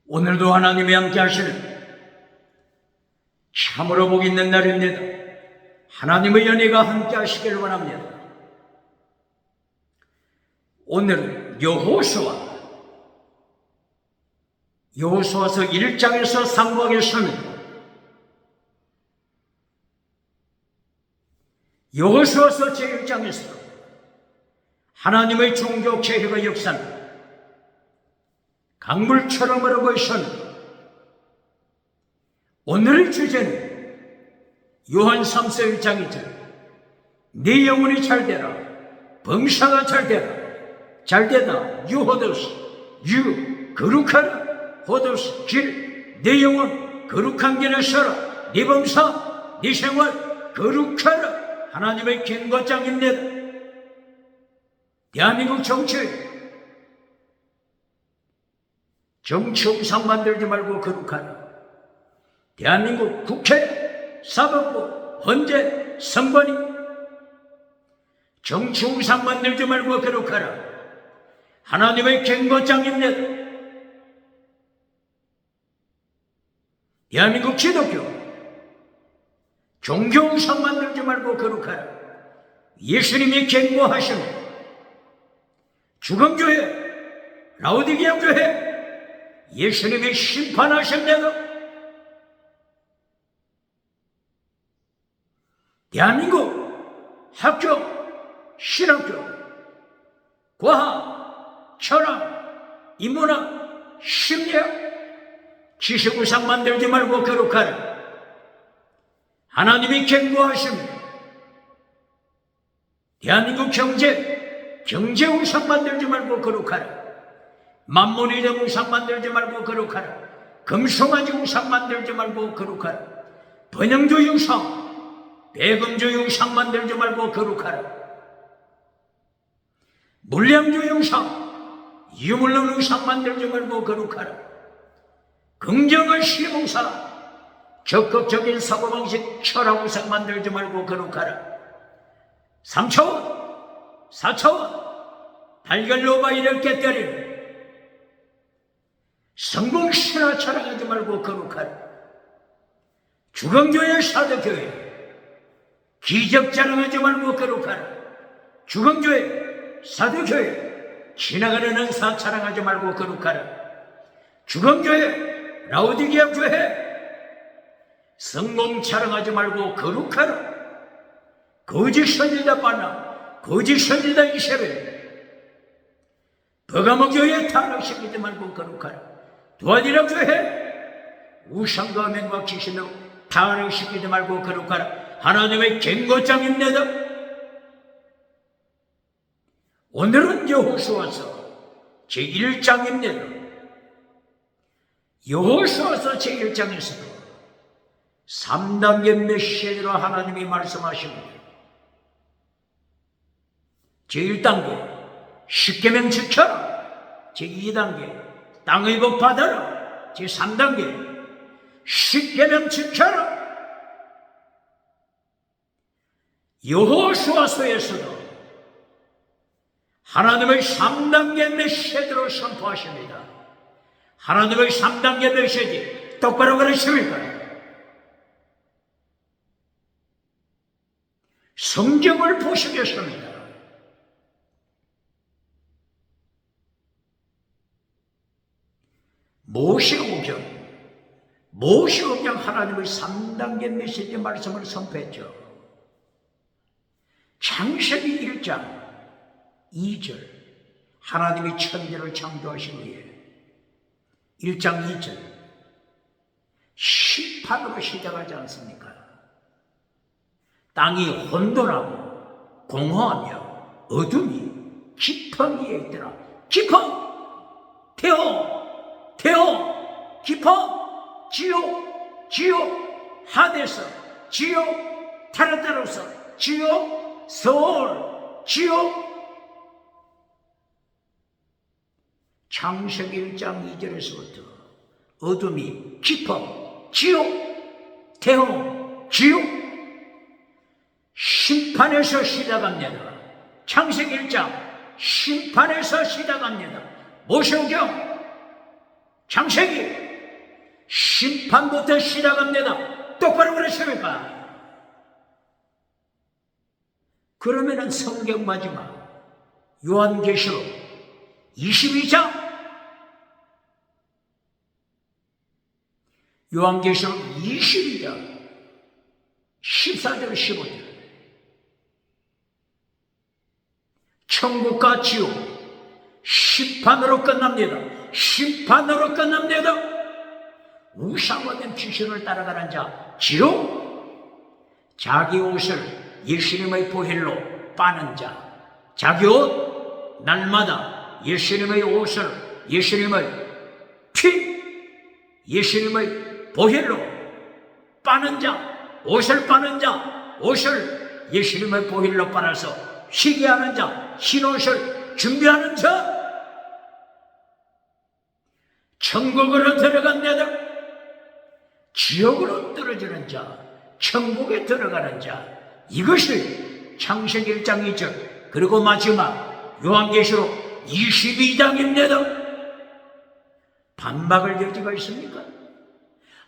오늘도 하나님이 함께 하시는 참으로 복 있는 날입니다. 하나님의 연혜가 함께 하시길 원합니다. 오늘은 여호수아서 1장에서 상고하겠습니다. 여호수아서 제1장에서 하나님의 종교 계획의 역사는 강물처럼 흐르고 있습니다. 오늘의 주제는 요한 3서 1장이죠. 네 영혼이 잘되라, 범사가 잘되라, 잘되다, 유 호도스, 유 거룩하라, 호도스 길, 네 영혼 거룩한 길을 서라, 네 범사, 네 생활 거룩하라. 하나님의 경고장입니다. 대한민국 정치 우상 만들지 말고 거룩하라. 대한민국 국회, 사법부, 헌재, 선관위 정치 우상 만들지 말고 거룩하라. 하나님의 경고장입니다. 대한민국 기독교 종교 우상 만들지 말고 거룩하라. 예수님이 경고하십니다. 주검교회, 라오디게아 교회 예수님이 심판하십니다. 대한민국 학교, 신학교, 과학, 철학, 인문학, 심리학 지식우상 만들지 말고 거룩하라. 하나님이 경고하십니다. 대한민국 경제우상 만들지 말고 거룩하라. 만몬이정 우상 만들지 말고 거룩하라. 금송아지 우상 만들지 말고 거룩하라. 번영주의 우상, 배금주의 우상 만들지 말고 거룩하라. 물량주의 우상, 유물론 우상 만들지 말고 거룩하라. 긍정의 시봉사, 적극적인 사고방식 철학 우상 만들지 말고 거룩하라. 3차원, 4차원 달걀로바 이를 깨뜨리는 성공신화 철학하지 말고 거룩하라. 주검교회, 사도교회 기적 자랑하지 말고 거룩하라. 주검교회, 사도교회 지나가는 은사 자랑하지 말고 거룩하라. 주검교회, 라오디게아 교회 성공 자랑하지 말고 거룩하라. 거짓 선지자 바나, 거짓 선지자 이세벨 버가모 교회 타락시키지 말고 거룩하라. 두아디라 교회 우상과 맹과 귀신으로 타락시키지 말고 거룩하라. 하나님의 경고장입니다. 오늘은 여호수아서 제1장입니다. 여호수아서 제1장에서도 3단계 메시지로 하나님이 말씀하십니다. 제1단계 십계명 지켜라. 제2단계 땅의 복 받아라. 제3단계 십계명 지켜라. 여호수아서에서도 하나님의 3단계 메시지로 선포하십니다. 하나님의 3단계 메시지 똑바로 그러십니까? 성경을 보시겠습니다. 모세오경 하나님의 3단계 메시지 말씀을 선포했죠. 창세기 1장 2절 하나님이 천지를 창조하신 후에 1장 2절 심판으로 시작하지 않습니까? 땅이 혼돈하고 공허하며 어둠이 깊어미에 있더라. 깊어 태어 깊어 지옥 하데스 지옥 타르타로스 지옥 서울 지옥. 창세기 1장 2절에서부터 어둠이 깊어 지옥 태어 지옥 심판에서 시작합니다. 창세기 1장 심판에서 시작합니다. 모세오경 창세기 심판부터 시작합니다. 똑바로 그러십니까? 그러면은 성경 마지막 요한계시록 22장 요한계시록 22장 14절 15절 천국과 지옥 심판으로 끝납니다. 심판으로 끝납니다. 우상화된 귀신을 따라가는 자 지옥, 자기 옷을 예수님의 보혈로 빠는 자, 자기 옷 날마다 예수님의 옷을 예수님의 피, 예수님의 보혈로 빠는 자, 옷을 빠는 자, 옷을 예수님의 보혈로 빨아서 쉬게 하는 자, 흰옷을 준비하는 자, 천국으로 들어간다다. 지옥으로 떨어지는 자, 천국에 들어가는 자, 이것이 창세기 1장 2절 그리고 마지막 요한계시록 22장입니다. 반박을 여지가 있습니까?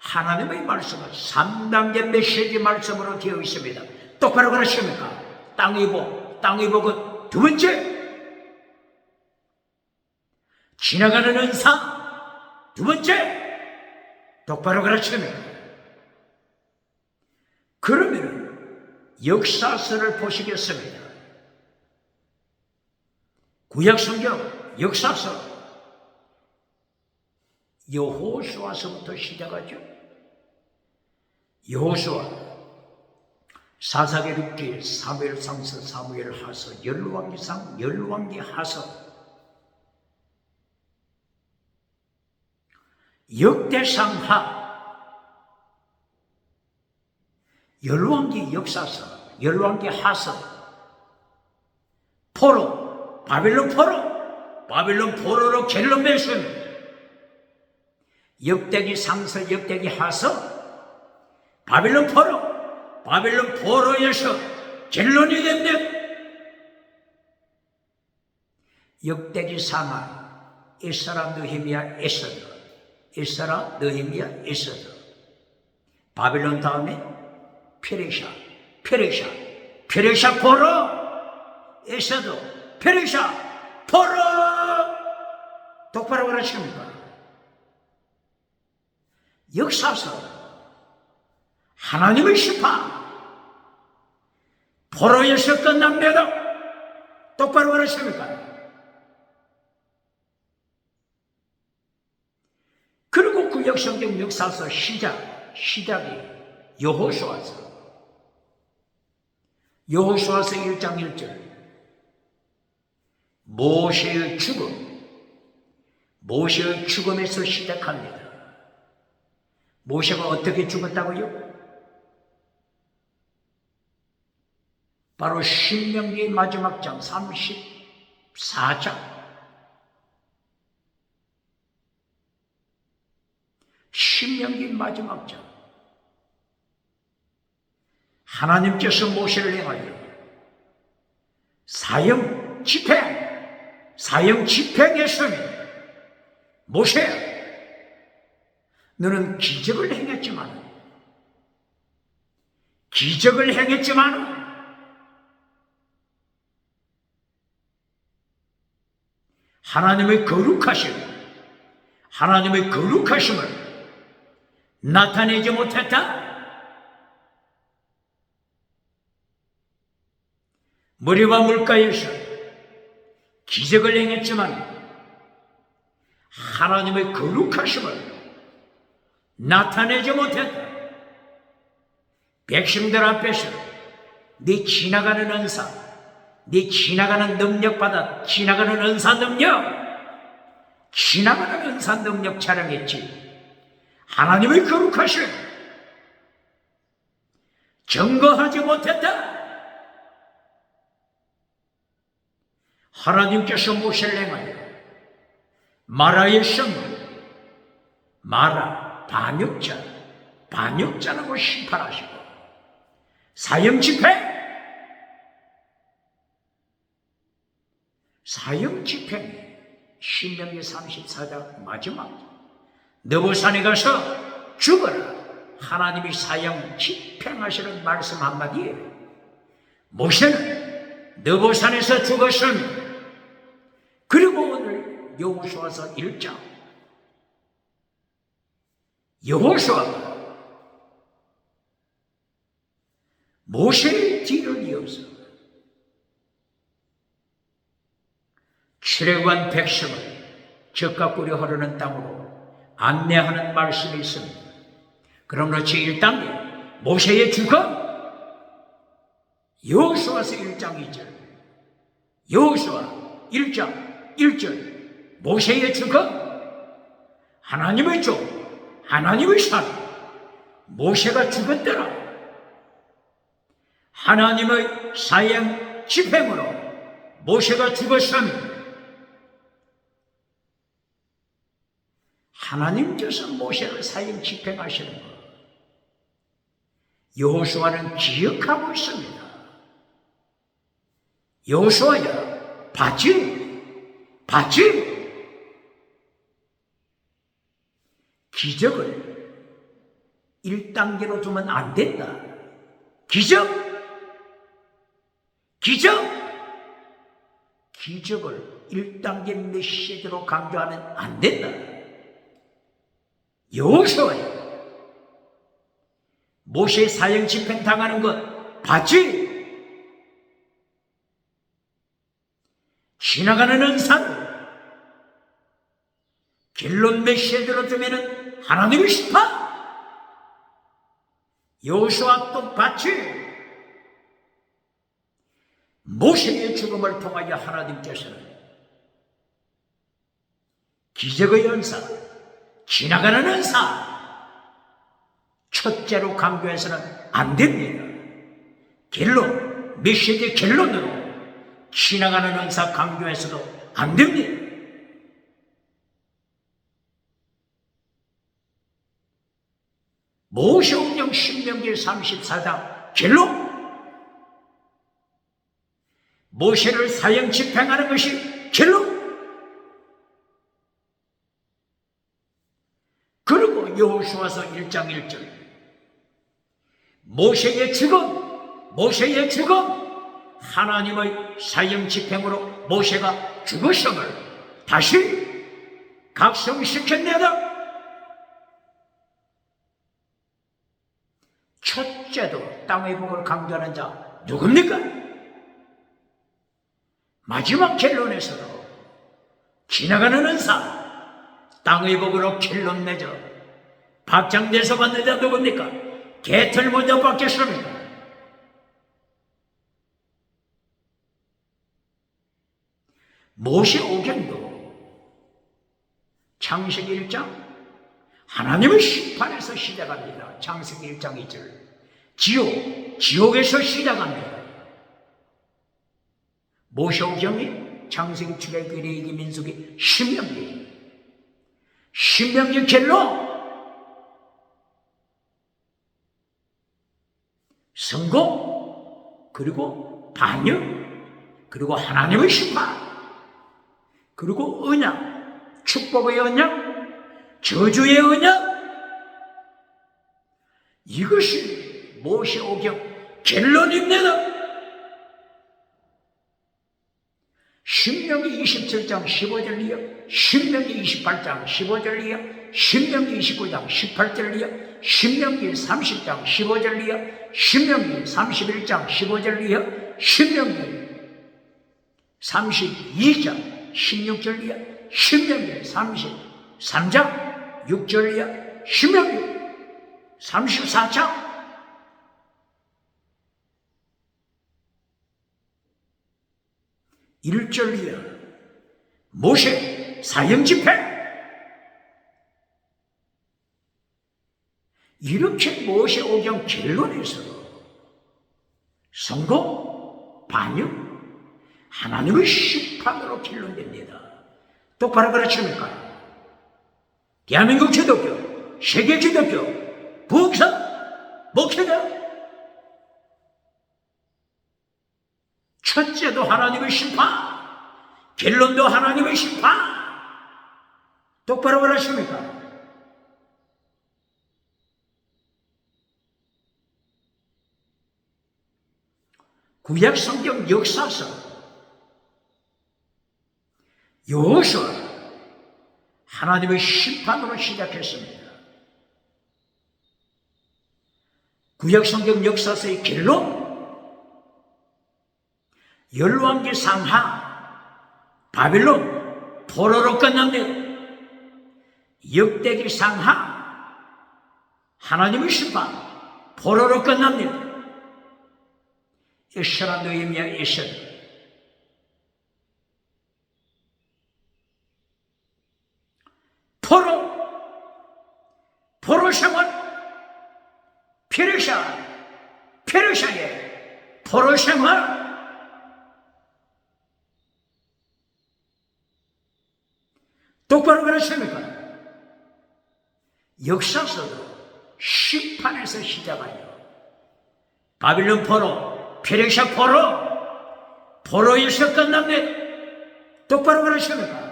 하나님의 말씀은 3단계 메시지 말씀으로 되어 있습니다. 똑바로 그러십니까? 땅이 복은 두 번째, 지나가는 은사 두 번째, 똑바로 그러십니까? 그러면은 역사서를 보시겠습니다. 구약성경 역사서 여호수아서부터 시작하죠. 여호수아, 사사기록기, 사무엘상서, 사무엘하서, 열왕기상, 열왕기하서, 역대상하, 열왕기 역사서, 열왕기 하서, 포로, 바빌론 포로로 갤로 맺습니다. 역대기 상서, 역대기 하서, 바빌론 포로에서 갤론이 됩니다. 역대기 상하, 에스라, 느헤미야, 에스라, 느헤미야, 에스더. 바빌론 다음에 페르시아 포로, 에스더, 페르시아 포로. 똑바로 그러십니까? 역사서 하나님의 심판 포로에서 끝납니다. 똑바로 그러십니까? 그리고 구약성경 역사서 시작이 여호수아서 1장 1절 모세의 죽음에서 시작합니다. 모세가 어떻게 죽었다고요? 바로 신명기 마지막 장 34장 신명기 마지막 장 하나님께서 모세를 행하여 사형 집행했으니 모세야, 너는 기적을 행했지만 하나님의 거룩하심을 나타내지 못했다. 머리와 물가에서 기적을 행했지만 하나님의 거룩하심을 나타내지 못했다. 백성들 앞에서 네 지나가는 은사, 네 지나가는 능력받아 지나가는 은사 능력 자랑했지. 하나님의 거룩하심 증거하지 못했다. 하나님께서 모세를 행하여 마라의 성을 마라 반역자라고 심판하시고 사형 집행 신명기 34장 마지막 느보산에 가서 죽어라. 하나님이 사형 집행하시는 말씀 한마디에 모세는 느보산에서 죽었습니다. 그리고 오늘 여호수아서 1장 여호수아가 모세의 뒤를 이어서 출애굽한 백성을 젖과 꿀이 흐르는 땅으로 안내하는 말씀이 있습니다. 그러므로 제1단계 모세의 죽음, 여호수아서 1장 2절, 여호수아 1장 1절, 모세의 죽음, 하나님의 종, 하나님의 산, 모세가 죽었더라. 하나님의 사형 집행으로 모세가 죽었습니다. 하나님께서 모세를 사형 집행하시는 것, 여호수아는 기억하고 있습니다. 여호수아야, 봤지? 기적을 1단계로 두면 안 된다. 기적을 1단계 메시지로 강조하면 안 된다. 여호수아야, 모세 사형 집행 당하는 것 봤지? 지나가는 은사를 결론 메시지로 두면은 하나님의 심판. 여호수아 또 봤지? 모세의 죽음을 통하여 하나님께서는 기적의 은사, 지나가는 은사, 첫째로 강조해서는 안 됩니다. 결론, 메시지의 결론으로 지나가는 은사 강조해서도 안 됩니다. 모세오경 신명기 34장 결론, 모세를 사형 집행하는 것이 결론. 그리고 여호수아서 1장 1절 모세의 죽음, 하나님의 사형 집행으로 모세가 죽으심을 다시 각성시켰네다. 첫째도 땅의 복을 강조하는 자 누굽니까? 마지막 결론에서도 지나가는 은사, 땅의 복으로 결론 맺어 박장대서 받는 자 누굽니까? 개털 먼저 받겠습니까? 모세오경도 창세기 1장 하나님의 심판에서 시작합니다. 창세기 1장 2절 지옥에서 시작합니다. 모세오경이 창세기, 출애굽기, 레위기, 민수기, 신명기 결론, 성공, 그리고 반역, 그리고 하나님의 심판, 그리고 언약, 축복의 언약, 저주의 언약. 이것이 모세오경 결론입니다. 신명기 27장 15절 이하, 신명기 28장 15절 이하, 신명기 29장 18절 이하, 신명기 30장 15절 이하, 신명기 31장 15절 이하, 신명기 32장 16절 이하, 신명기 33장 6절 이하, 신명기 34장 1절 이하, 모세 사형 집행. 이렇게 모세오경 결론에서 성공, 반역, 하나님의 심판으로 결론됩니다. 똑바로 가르칩니까? 대한민국 기독교, 세계 기독교, 부흥사, 목회자. 첫째도 하나님의 심판, 결론도 하나님의 심판. 똑바로 가르칩니까? 구약 성경 역사서 여호수아 하나님의 심판으로 시작했습니다. 구약 성경 역사서의 결론 열왕기 상하 바빌론 포로로 끝납니다. 역대기 상하 하나님의 심판 포로로 끝납니다. 에스라 느헤미야 에스라 포로 생활 페르시아의 포로 생활 똑바로 그러십니까? 역사서도 심판에서 시작하여 바빌론 포로, 페르시아 포로에서 끝납니다. 똑바로 그러십니까?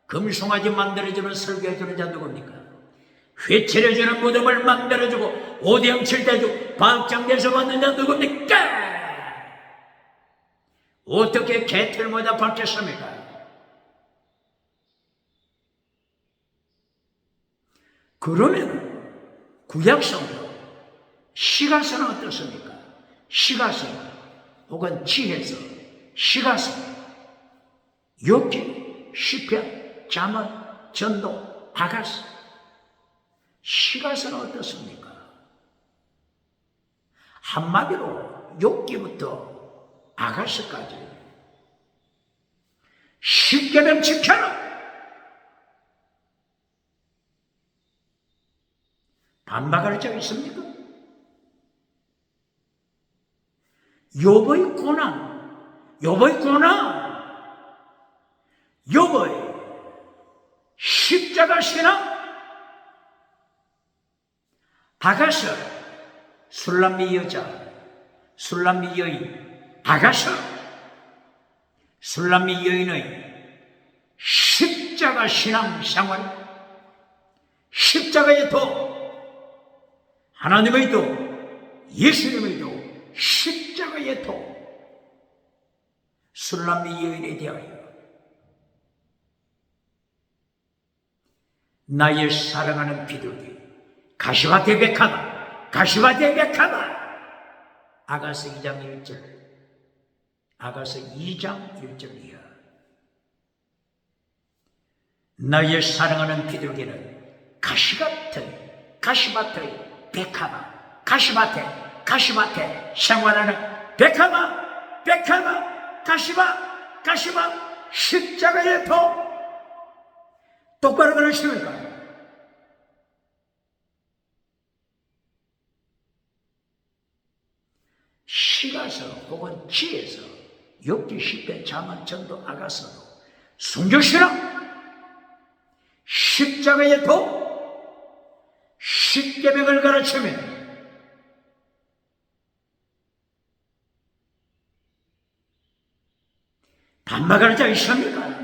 금송아지 만들어주는 설교해주는 자 누굽니까? 회칠해주는 무덤을 만들어주고 오대영 칠대주고 박장대서 받는 자 누굽니까? 어떻게 개털마다 받겠습니까? 그러면 구약성도 시가서는 어떻습니까? 시가서 혹은 지혜서, 시가서, 욥기, 시편, 잠언, 전도, 아가서. 시가서는 어떻습니까? 한마디로 욥기부터 아가서까지 십계명 지켜라. 반박할 적 있습니까? 욥의 욥의 십자가 신앙, 아가서, 술람미 여자, 술람미 여인, 아가서, 술람미 여인의 십자가 신앙 생활, 십자가의 도, 하나님의 도, 예수님의 도, 십자가의 도, 술람미 여인에 대하여 나의 사랑하는 비둘기 가시밭의 백합아, 가시밭의 백합아. 아가서 2장 1절, 아가서 2장 1절 이하. 나의 사랑하는 비둘기는 가시밭의 백합아, 가시밭에 생활하는 백합아, 가시밭, 십자가의 도. 똑바로 그러십니까? 시가서 혹은 지에서 욥기, 시편, 잠언, 전도, 아가서도 순교신앙, 십자가의 도, 십계명을 가르치면 반박할 자 있습니까?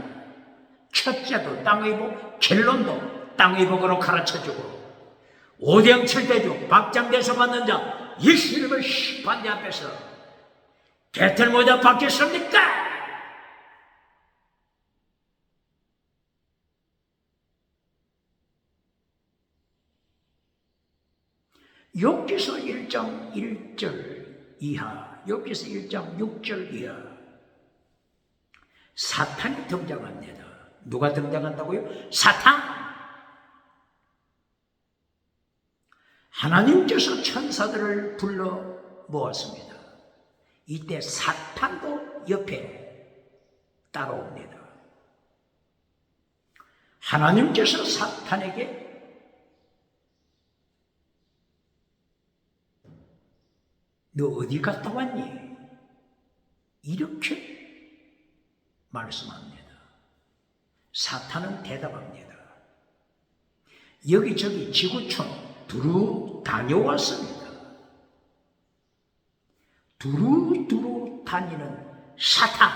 첫째도 땅의 복, 결론도 땅의 복으로 가르쳐주고 오대영 칠대주 박장대서 받는 자 예수님의 심판대 앞에서 개털 모자 받겠습니까? 욥기서 1장 1절 이하, 욥기서 1장 6절 이하, 사탄이 등장합니다. 누가 등장한다고요? 사탄! 하나님께서 천사들을 불러 모았습니다. 이때 사탄도 옆에 따라옵니다. 하나님께서 사탄에게 너 어디 갔다 왔니? 이렇게 말씀합니다. 사탄은 대답합니다. 여기저기 지구촌 두루 다녀왔습니다. 두루 다니는 사탄.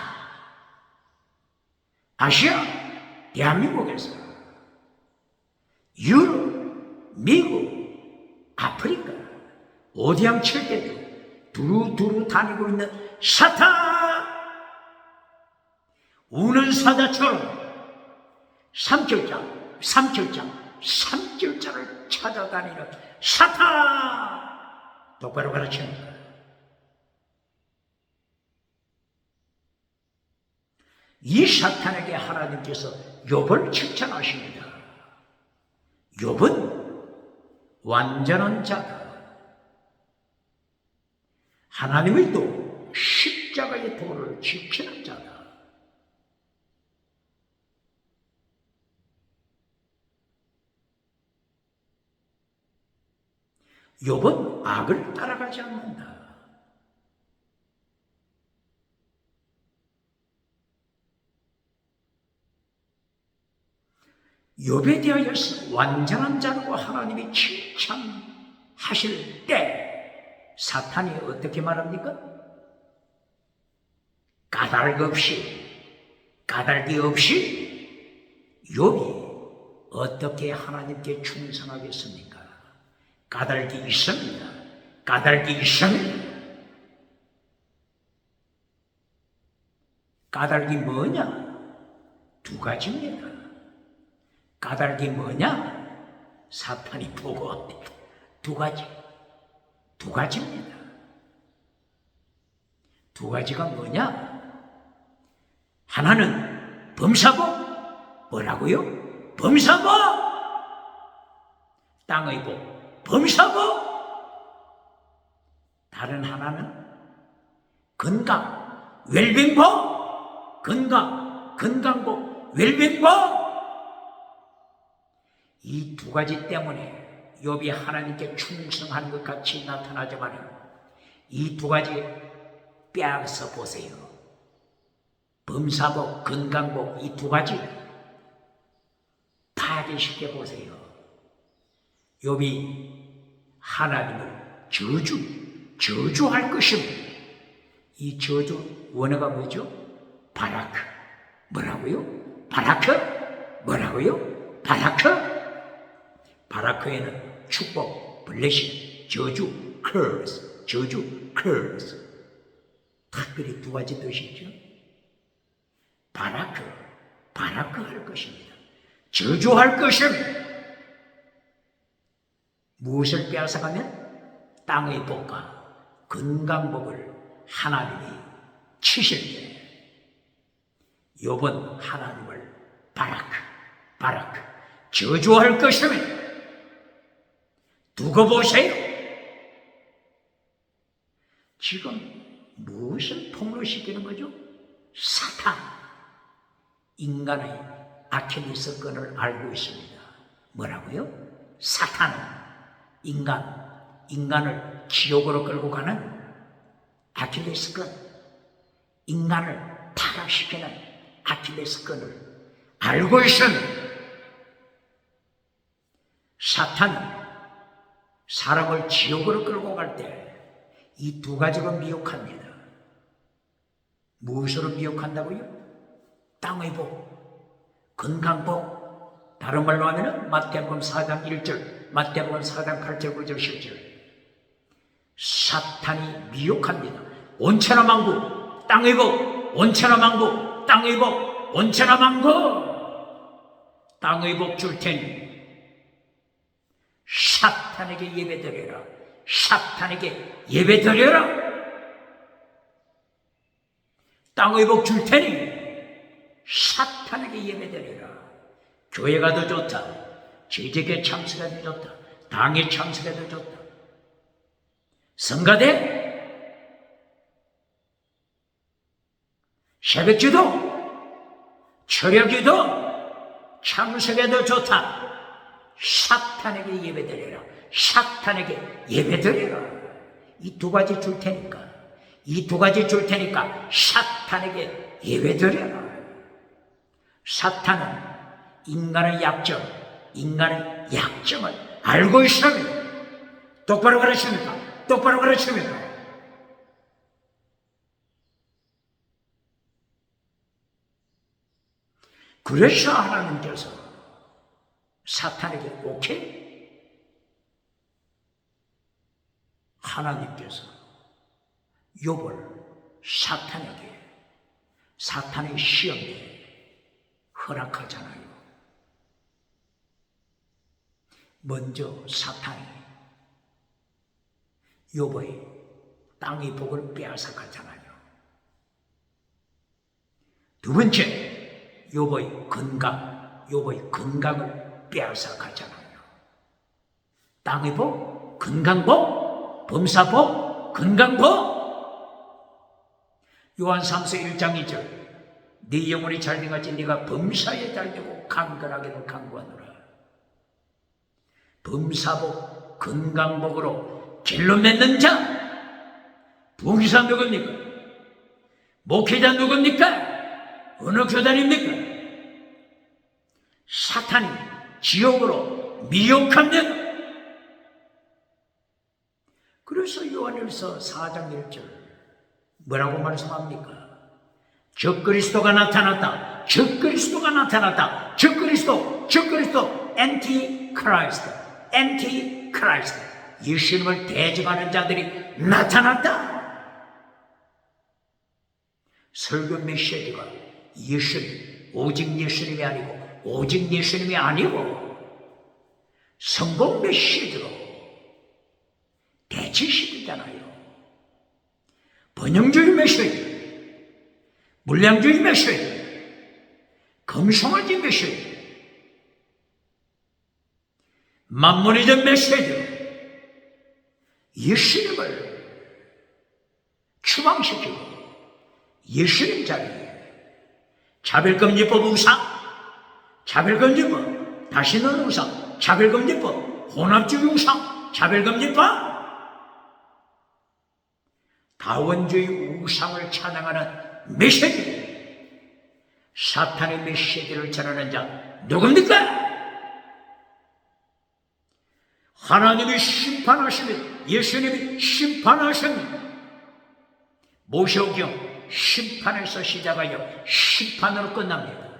아시아, 대한민국에서 유럽, 미국, 아프리카, 오대양 칠대주, 두루두루 다니고 있는 사탄, 우는 사자처럼 삼킬자를 찾아다니는 사탄, 똑바로 가르치는 거야. 이 사탄에게 하나님께서 욥을 칭찬하십니다. 욥은 완전한 자다. 하나님의 도, 십자가의 도를 지키는 자다. 욥은 악을 따라가지 않는다. 욥에 대하여서 완전한 자라고 하나님이 칭찬하실 때 사탄이 어떻게 말합니까? 까닭이 없이 욥이 어떻게 하나님께 충성하겠습니까? 까닭이 있습니다. 까닭이 뭐냐? 두 가지입니다. 까닭이 뭐냐? 사탄이 보고합니다. 두 가지입니다. 두 가지가 뭐냐? 하나는 범사복, 뭐라고요? 범사복! 땅의 복, 범사복! 다른 하나는 건강, 웰빙복! 건강복, 웰빙복! 이 두 가지 때문에 욥이 하나님께 충성하는 것 같이 나타나지만 이 두 가지 빼앗아 보세요. 범사복, 건강복, 이 두 가지 파괴시켜 보세요. 욥이 하나님을 저주할 것입니다. 이 저주 원어가 뭐죠? 바라크. 뭐라고요? 바라크. 바라크에는 축복, 블레싱, 저주, curse. 특별히 두 가지 뜻이죠. 바라크 할 것입니다. 저주할 것입니다. 무엇을 빼앗아가면? 땅의 복과 건강복을 하나님이 치실 때 욥은 하나님을 바라크 저주할 것입니다. 두고 보세요. 지금 무엇을 폭로시키는 거죠? 사탄, 인간의 아킬레스건을 알고 있습니다. 뭐라고요? 사탄은 인간을 지옥으로 끌고 가는 아킬레스건, 인간을 타락시키는 아킬레스건을 알고 있습니다. 사탄은 사람을 지옥으로 끌고 갈 때 이 두 가지로 미혹합니다. 무엇으로 미혹한다고요? 땅의 복, 건강복. 다른 말로 하면 마태복음 4장 1절, 마태복음 4장 8절, 9절, 10절. 사탄이 미혹합니다. 온천하 만국, 땅의 복, 온천하 만국, 땅의 복, 온천하 만국. 땅의 복 줄 테니 사탄에게 예배드려라. 땅의 복 줄 테니 사탄에게 예배드려라. 교회가 더 좋다. 재직에 참석해도 좋다. 당에 참석해도 좋다. 성가대, 새벽기도, 철야기도 참석해도 좋다. 사탄에게 예배드려라. 이 두 가지 줄 테니까 사탄에게 예배드려라. 사탄은 인간의 약점을 알고 있습니다. 똑바로 가르칩니다. 그래서 하나님께서 사탄에게 오케이? 하나님께서 욥을 사탄에게, 사탄의 시험에 허락하잖아요. 먼저 사탄이 욥의 땅의 복을 빼앗아가잖아요. 두 번째, 욥의 건강을 빼앗아가잖아요. 땅의 복, 건강복, 범사복, 건강복. 요한 3서 1장 2절, 네 영혼이 잘된 같이 네가 범사에 잘되고 강건하게도 강구하노라. 범사복, 건강복으로 결론 맺는 자, 부흥기사 누굽니까? 목회자 누굽니까? 어느 교단입니까? 사탄이 지옥으로 미혹합니다. 그래서 요한일서 4장 1절 뭐라고 말씀합니까? 적그리스도가 나타났다. 적그리스도가 나타났다. 적그리스도 엔티크라이스트, 엔티크라이스트, 예수님을 대적하는 자들이 나타났다. 설교 메시지가 예수님, 오직 예수님이 아니고 성공 메시지로 대치시키잖아요. 번영주의 메시지, 물량주의 메시지, 금송아지 메시지, 만문이전 메시지, 예수님을 추방시키고 예수님 자리에 차별금지법 우상, 차별금지법, 다시는 우상, 차별금지법, 혼합주의 우상, 차별금지법, 다원주의 우상을 찬양하는 메시지, 사탄의 메시지를 전하는 자 누굽니까? 하나님이 심판하시는, 예수님이 심판하신 모세오경 심판에서 시작하여 심판으로 끝납니다.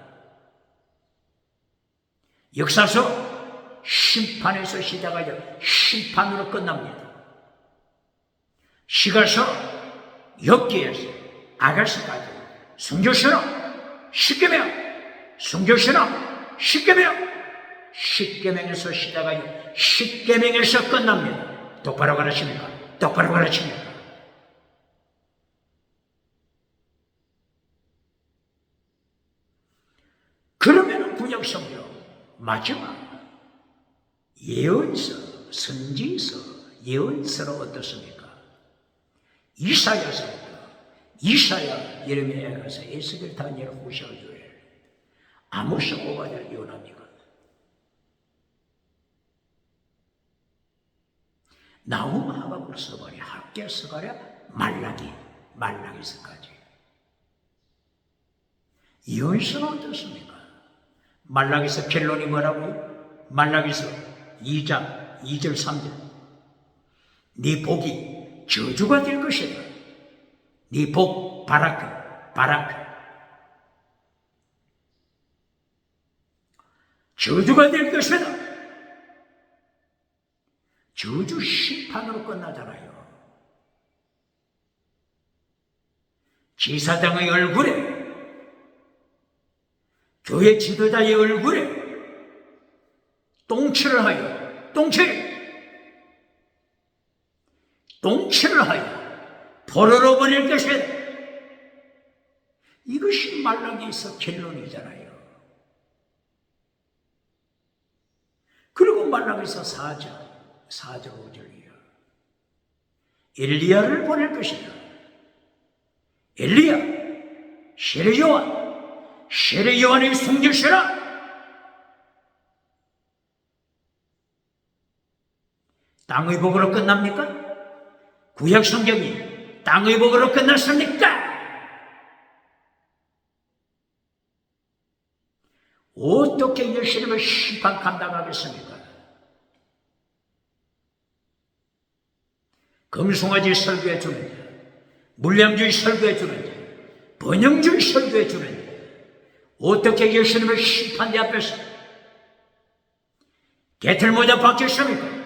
역사서 심판에서 시작하여 심판으로 끝납니다. 시가서 엽기에서 아가서까지 순교신앙, 십계명, 순교신앙, 십계명, 십계명에서 시작하여 십계명에서 끝납니다. 똑바로 가르칩니까? 똑바로 가르칩니까? 그러면 구약성경 마지막 예언서, 선지서, 예언서로 어떻습니까? 이사야서부터 이사야, 예레미야, 에가서, 에스겔, 다니엘, 호시아, 요엘, 아모스, 오바댜, 요나입니까? 나훔, 하박국, 스가랴, 학개, 스가랴, 말라기서까지. 예언서는 어떻습니까? 말라기서 결론이 뭐라고요? 말라기서 2장 2절 3절, 네 복이 저주가 될 것이다. 네 복 바라크 저주가 될 것이다. 저주 심판으로 끝나잖아요. 지사장의 얼굴에, 교회 지도자의 얼굴에 똥칠을 하여, 똥칠을 하여 포로로 보낼 것이다. 이것이 말라기에서 결론이잖아요. 그리고 말라기에서 4장 5절이요. 엘리야를 보낼 것이다. 엘리야, 세례요한의 순교시라. 땅의 복으로 끝납니까? 구약 성경이 땅의 복으로 끝났습니까? 어떻게 예수님의 심판 감당하겠습니까? 금송아지 설교해 주는 자, 물량주의 설교해 주는 자, 번영주의 설교해 주는 자, 어떻게 예수님의 심판대 앞에서 개털모자 박겠습니까?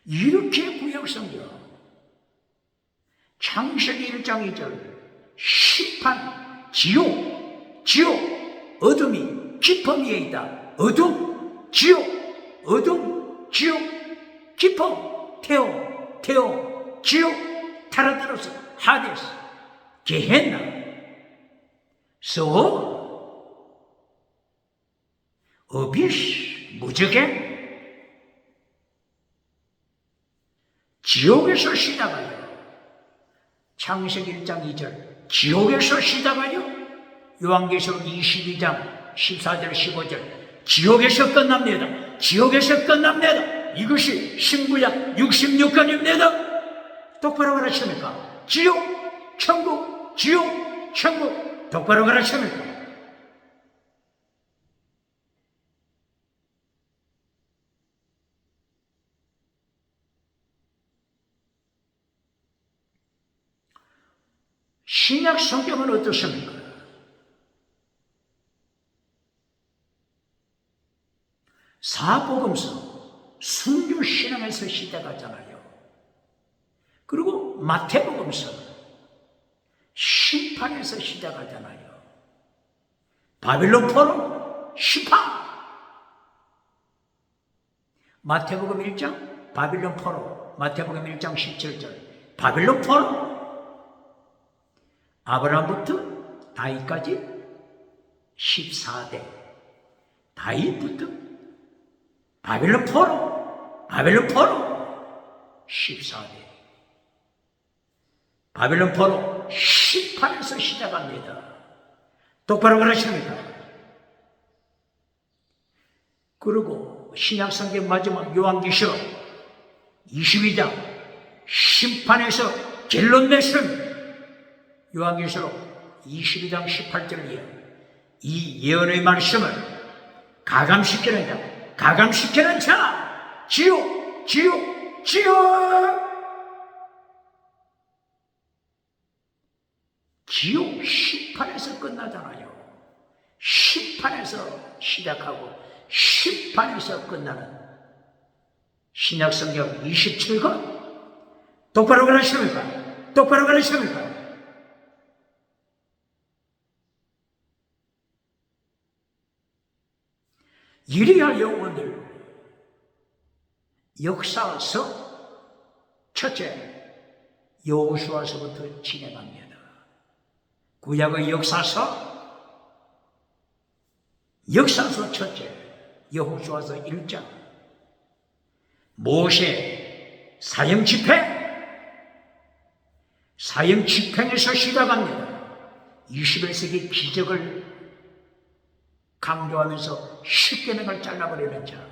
이렇게 구약성경 창세기 1장 2절 심판, 지옥, 어둠이 깊음 위에 있다. 어둠, 지옥, 깊음, 태오, 지옥, 타르타로스, 하데스, 게헨나, 서워, 어비스, 무적행, 지옥에서 시작하여 창세기 1장 2절 지옥에서 시작하여 요한계시록 22장 14절 15절 지옥에서 끝납니다. 이것이 신구약 66권입니다. 똑바로 가르칩니까? 지옥, 천국, 똑바로 가르칩니까? 신약 성경은 어떻습니까? 사복음서 순교신앙에서 시작하잖아요. 그리고 마태복음서 심판에서 시작하잖아요. 바빌론 포로 심판. 마태복음 1장 바빌론 포로, 마태복음 1장 17절 바빌론 포로. 아브라함부터 다윗까지 14대. 다윗부터 바빌론 포로 14대. 바빌론 포로 심판에서 시작합니다. 똑바로 가르칩니다. 그리고 신약성경 마지막 요한계시록 22장 심판에서 결론 내심. 요한계시록 22장 18절이에요. 이 예언의 말씀을 가감시키는 자, 지옥. 지옥 심판에서 끝나잖아요. 심판에서 시작하고 심판에서 끝나는 신약성경 27권. 똑바로 가르칩니까? 이리하여 오늘 역사서 첫째 여호수아서부터 진행합니다. 구약의 역사서 첫째 여호수아서 1장 모세 사형 집행에서 시작합니다. 21세기 기적을 강조하면서 십계명을 잘라버리는 자.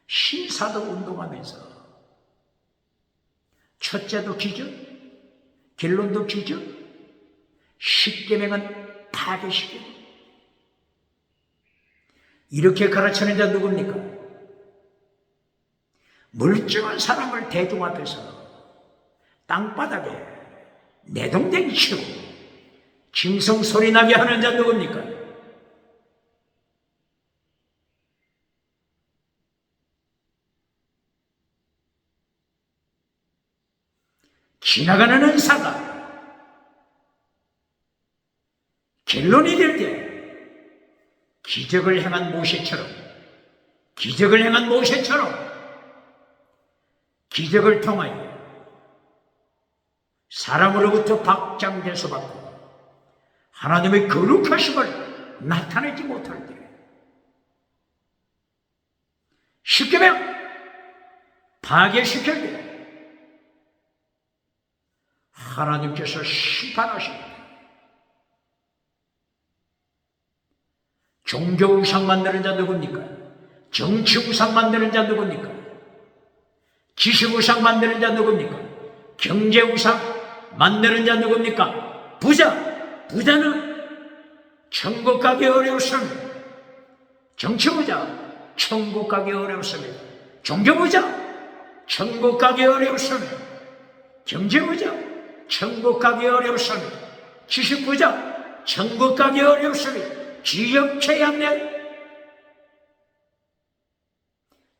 신사도 운동하면서 첫째도 기적, 결론도 기적, 십계명은 파괴시켜. 이렇게 가르치는 자 누굽니까? 멀쩡한 사람을 대중 앞에서 땅바닥에 내동댕이 치고 짐승 소리 나게 하는 자 누굽니까? 지나가는 은사가 결론이 될 때 기적을 행한 모세처럼 기적을 통하여 사람으로부터 박장대소 받고 하나님의 거룩하심을 나타내지 못할 때 십계명 파괴시킬 때 하나님께서 심판하십니다. 종교우상 만드는 자 누굽니까? 정치우상 만드는 자 누굽니까? 지식우상 만드는 자 누굽니까? 경제우상 만드는 자 누굽니까? 부자는 천국 가기 어려웠습니다. 정치부자 천국 가기 어려웠습니다. 종교부자 천국 가기 어려웠습니다. 경제부자 천국 가기 어려웠습니다. 지식부자 천국 가기 어렵으니 기억해야 합니다.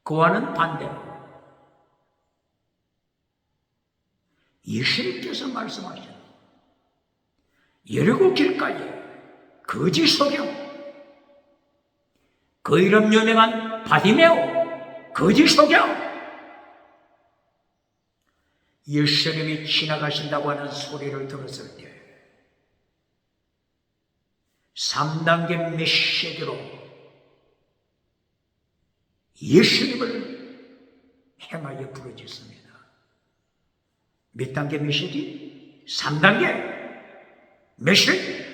그와는 반대로 예수님께서 말씀하신 여리고 길가에 거지 소경, 그 이름 유명한 바디메오 거지 소경, 예수님이 지나가신다고 하는 소리를 들었을 때 3단계 메시지로 예수님을 행하여 부르짖습니다. 몇 단계 메시지? 3단계 메시지.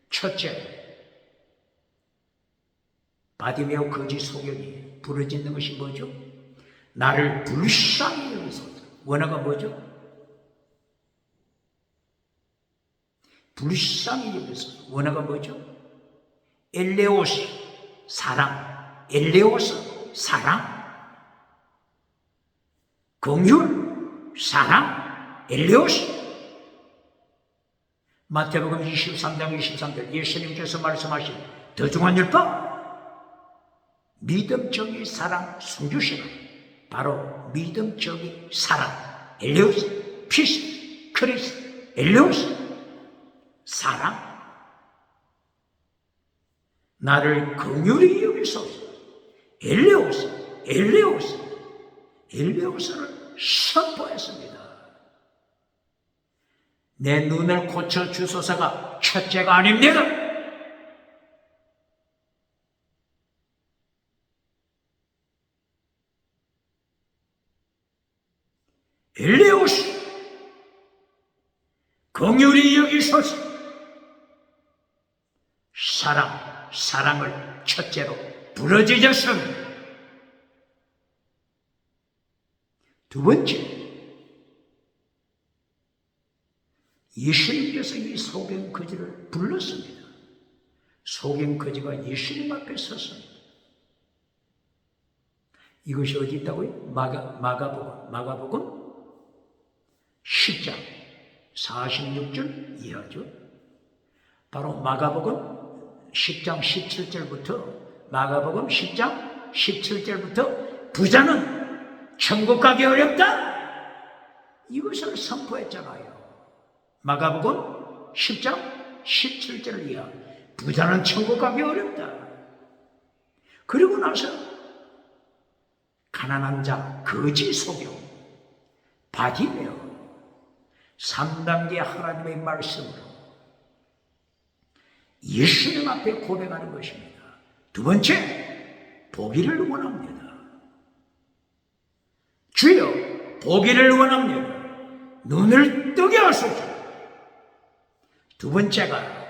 첫째, 바디메오 거지 소경이 부르짖는 것이 뭐죠? 나를 불쌍히 여기소서. 원어가 뭐죠? 불쌍히 여기소서. 원어가 뭐죠? 엘레오스, 사랑. 엘레오스, 사랑. 긍휼, 사랑. 엘레오스. 마태복음 23장 23절 예수님께서 말씀하신 더 중요한 율법, 믿음, 정의, 사랑, 순교시는 바로 믿음, 정의, 사랑, 엘레오스, 피스, 크리스, 엘레오스, 사랑. 나를 긍휼히 여기소서. 엘레오스, 엘레오스, 엘레오스를 선포했습니다. 내 눈을 고쳐주소서가 첫째가 아닙니다. 엘레오스, 긍휼히 여기소서. 사랑, 사랑을 첫째로 부르짖었습니다. 두 번째, 예수님께서 이 소경거지를 불렀습니다. 소경거지가 예수님 앞에 섰습니다. 이것이 어디 있다고요? 마가복음 10장 46절 이하죠. 바로 마가복음 10장 17절부터 마가복음 10장 17절부터 부자는 천국 가기 어렵다, 이것을 선포했잖아요. 마가복음 10장 17절 이하, 부자는 천국 가기 어렵다. 그리고 나서 가난한 자, 거지 소경, 바디메오, 3단계 하나님의 말씀으로 예수님 앞에 고백하는 것입니다. 두 번째, 보기를 원합니다. 주여, 보기를 원합니다. 눈을 뜨게 하소서. 두 번째가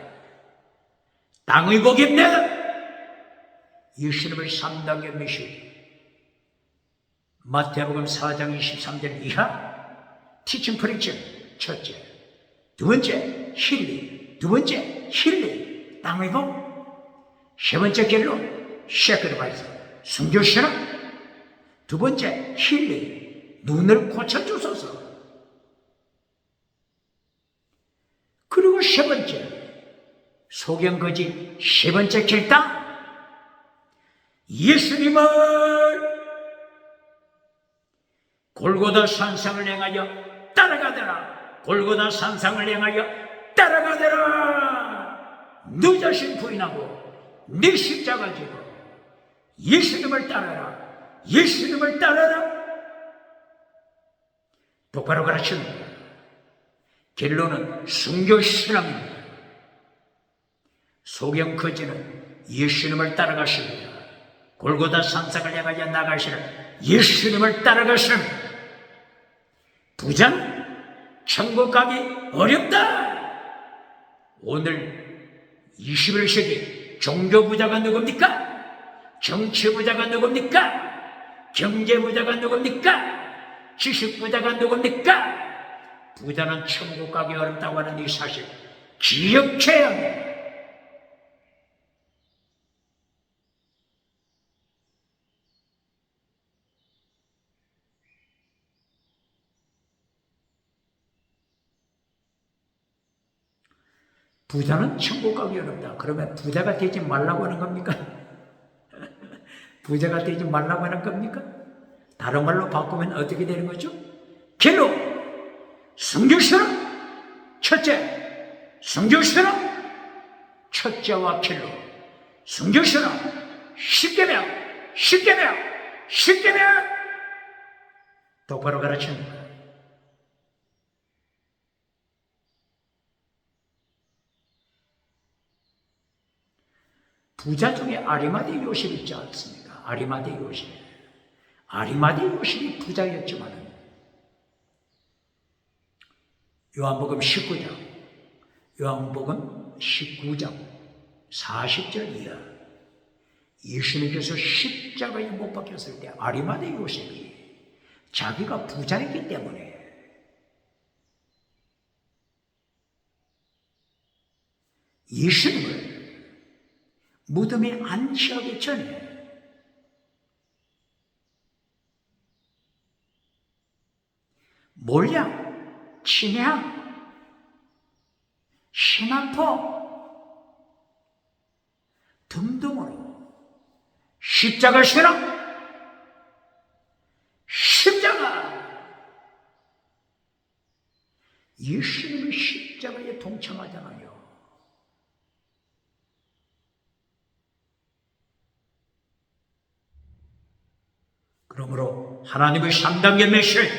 땅의 복입니다. 예수님의 3단계 메시지. 마태복음 4장 23절 이하 티칭 프리칭 첫째. 두 번째, 힐링. 두 번째, 힐링, 땅의 복. 세 번째 결론, 셰크드바이스, 순교신앙. 두 번째, 힐링, 눈을 고쳐주소서. 그리고 세 번째, 소경거지 세 번째 결단, 예수님을 골고다 산상을 행하여 따라가더라. 골고다 산상을 행하여 따라가더라. 너 자신 부인하고 네 십자가 지고 예수님을 따라라. 예수님을 따라라. 똑바로 가르칩니다. 결론은 순교신앙입니다. 소경거지는 예수님을 따라가십니다. 골고다 산상을 향하여 나가시는 예수님을 따라가십니다. 부자는 천국 가기 어렵다. 오늘 21세기 종교부자가 누굽니까? 정치부자가 누굽니까? 경제부자가 누굽니까? 지식부자가 누굽니까? 부자는 천국 가기 어렵다고 하는 이 사실 기억해야 합니다. 부자는 천국 가기 어렵다. 그러면 부자가 되지 말라고 하는 겁니까? 부자가 되지 말라고 하는 겁니까? 다른 말로 바꾸면 어떻게 되는 거죠? 길로 성경처럼 첫째, 성경처럼 첫째와 길로 성경처럼 십계명 똑바로 가르칩니다. 부자 중에 아리마대 요셉 있지 않습니까? 아리마대 요셉. 아리마대 요셉이 부자였지만 요한복음 19장 40절 이하 예수님께서 십자가에 못 박혔을 때 아리마대 요셉이 자기가 부자였기 때문에 예수님을 무덤에 안치하기 전에 몰약, 침향, 신안포 등등으로 십자가 신앙, 십자가 예수님의 십자가에 동참하잖아요. 그러므로 하나님의 3단계 메시지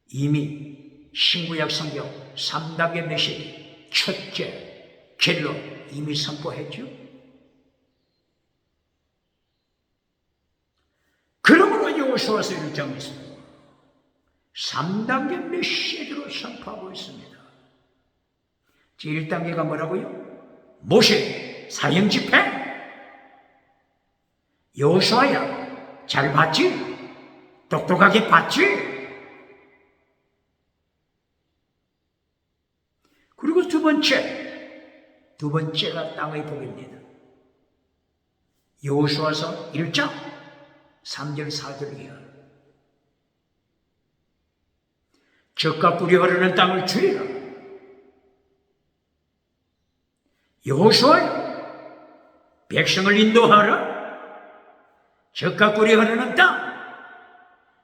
이미 신구약 성경 3단계 메시지 첫째 길로 이미 선포했죠. 그러므로 여호수아서 1장에서 3단계 메시지로 선포하고 있습니다. 1단계가 뭐라고요? 모세 사형 집행. 여호수아야 잘 봤지? 똑똑하게 봤지? 그리고 두 번째가 땅의 복입니다. 여호수아서 1장 3절 4절 이하 젖과 꿀이 흐르는 땅을 주리라. 여호수아야 백성을 인도하라. 젖과 꿀이 흐르는 땅,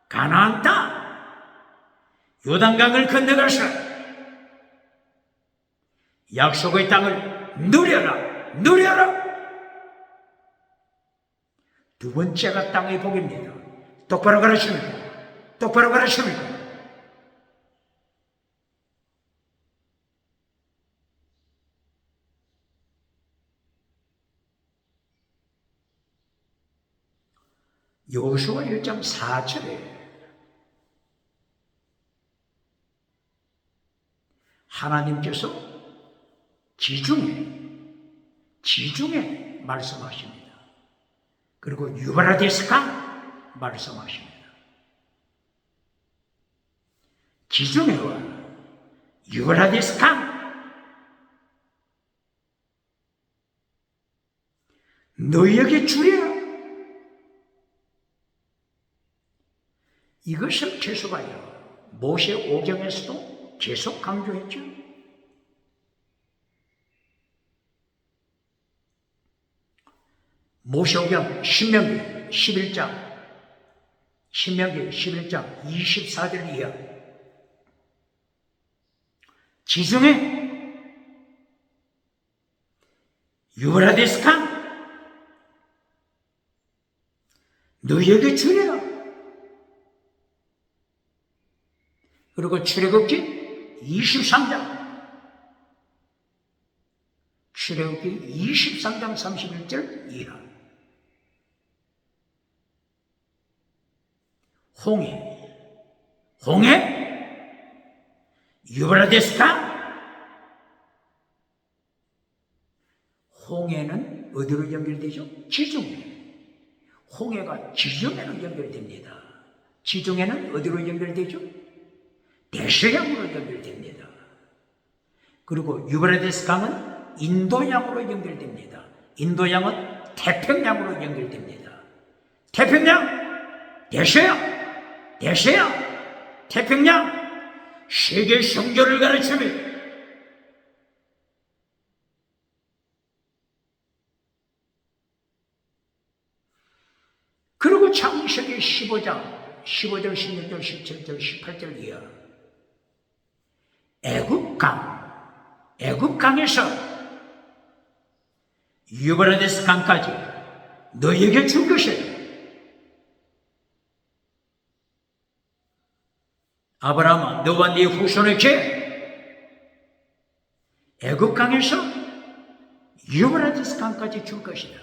가나안 땅, 요단강을 건너가서 약속의 땅을 누려라. 두 번째가 땅의 복입니다. 똑바로 가르칩니다. 여호수아 1장 4절에 하나님께서 지중해 말씀하십니다. 그리고 유브라데스강 말씀하십니다. 지중해와 유브라데스강 너희에게 주리라. 이것을 계속하여 모세 오경에서도 계속 강조했죠. 모세오경 신명기 11장 24절 이하 지중해 유브라데스강 너희에게 주리라. 그리고 출애굽기 23장 31절 이하 홍해 유브라데스강 홍해는 어디로 연결되죠? 지중해. 홍해가 지중해로 연결됩니다. 지중해는 어디로 연결되죠? 대서양으로 연결됩니다. 그리고 유브라데스 강은 인도양으로 연결됩니다. 인도양은 태평양으로 연결됩니다. 태평양, 대서양, 태평양, 세계 성교를 가르치며 그리고 창세기 15장 15절 16절 17절 18절 이하 애굽강에서 유브라데스 강까지 너에게 줄 것이에요. 아브라함아, 너와 네 후손에게 애굽강에서 유브라데스 강까지 줄 것이다.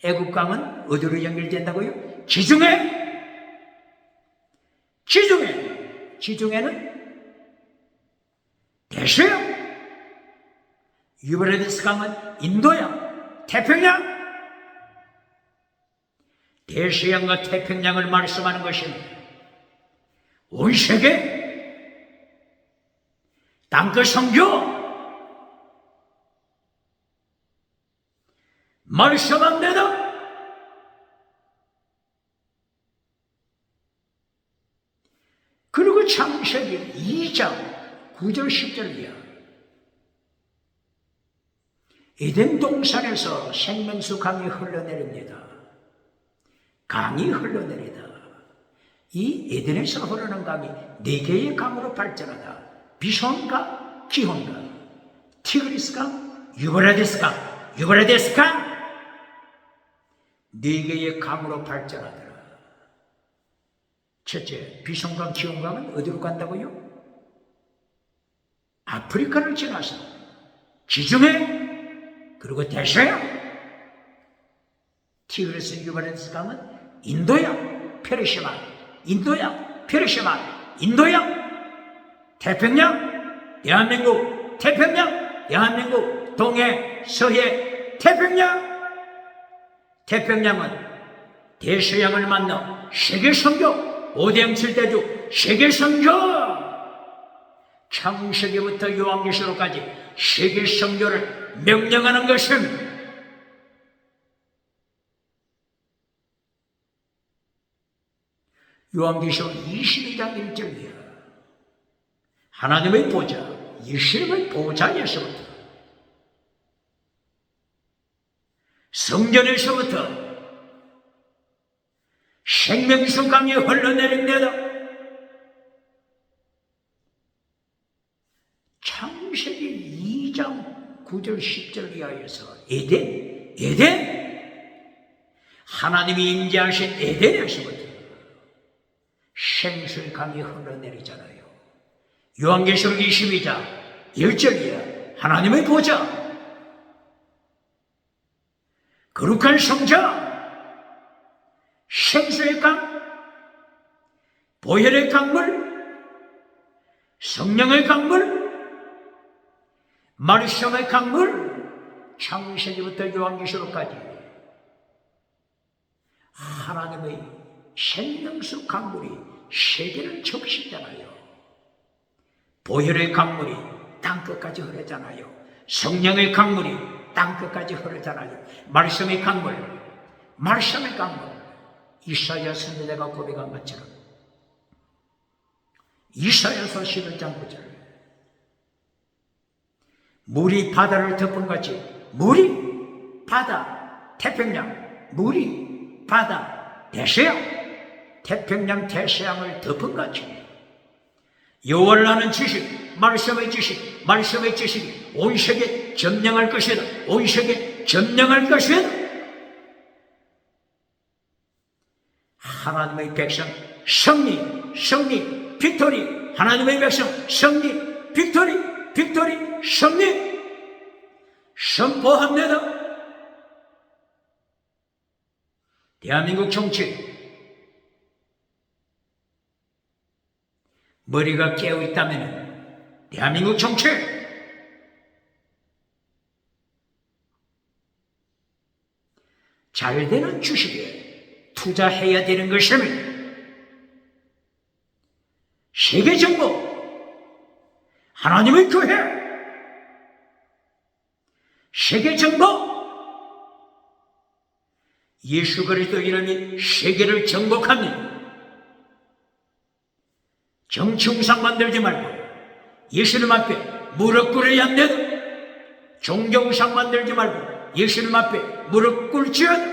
애굽강은 어디로 연결된다고요? 지중해는 대서양, 유브라데스 강은 인도양, 태평양, 대서양과 태평양을 말씀하는 것입니다. 온 세계 땅끝 선교 말씀합니다. 그리고 창세기 2장 9절 10절 이하 에덴 동산에서 생명수 강이 흘러내립니다. 강이 흘러내리다. 이 에덴에서 흐르는 강이 4개의 강으로 발전하다. 비손강, 기혼강, 티그리스강, 유브라데스강, 4개의 강으로 발전하더라. 첫째, 비손강, 기혼강은 어디로 간다고요? 아프리카를 지나서 지중해, 그리고 대서양, 티그리스, 유브라데스 강은 인도양, 페르시아, 인도양, 태평양, 대한민국, 대한민국, 동해, 서해, 태평양은 대서양을 만나 세계선교, 5대 7대주 세계선교, 창세기부터 요한계시록까지 세계선교를 명령하는 것은 요한계시록 22장 1절이야. 하나님의 보좌, 예수님의 보좌에서부터, 성전에서부터 생명수 강이 흘러내립니다. 창세기 2장 9절 10절 이하에서 에덴, 하나님이 임재하신 에덴에서부터 생수의 강이 흘러내리잖아요. 요한계시록 22장 1절이야. 하나님의 보좌, 거룩한 성전, 생수의 강, 보혈의 강물, 성령의 강물, 말씀의 강물, 창세기부터 요한계시록까지 하나님의 생명수 강물이 세계를 적시잖아요. 보혈의 강물이 땅끝까지 흐르잖아요. 성령의 강물이 땅끝까지 흐르잖아요. 말씀의 강물, 이사야 선지자가 고백한 것처럼 이사야서 11장 9절, 물이 바다를 덮은 같이, 물이 바다, 태평양, 물이 바다, 대서양, 태평양, 대서양을 덮은 같이 여호와를 아는 지식, 말씀의 지식이 온 세계 점령할 것이다. 하나님의 백성 승리, 빅토리, 하나님의 백성 승리, 빅토리, 승리 선포합니다. 대한민국 정치, 머리가 깨어있다면 대한민국 정치, 잘 되는 주식에 투자해야 되는 것입니다. 세계 정보, 하나님의 교회, 세계 정보, 예수 그리스도 이름이 세계를 정복합니다. 정치웅상 만들지 말고 예수님 앞에 무릎 꿇어야 한다. 종교우상 만들지 말고 예수님 앞에 무릎 꿇지어다.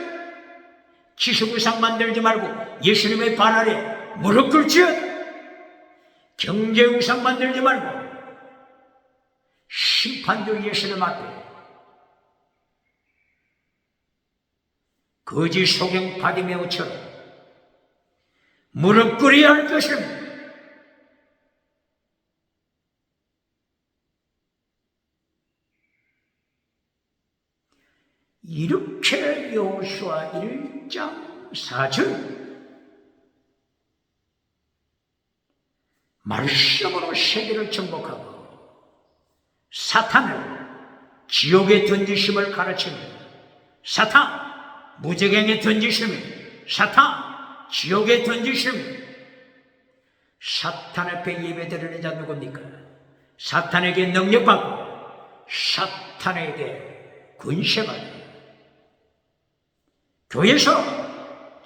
기수구상 만들지 말고 예수님의 발 아래 무릎 꿇지어다. 경제우상 만들지 말고 심판주 예수님 앞에 거짓 소경 바디메오처럼 무릎 꿇어야 할 것입니다. 이렇게 여호수아 1장 4절 말씀으로 세계를 정복하고 사탄을 지옥에 던지심을 가르칩니다. 사탄 무저갱에 던지심을, 사탄 지옥에 던지심을. 사탄 앞에 예배드리는 자 누굽니까? 사탄에게 능력받고 사탄에게 권세받고 교회에서,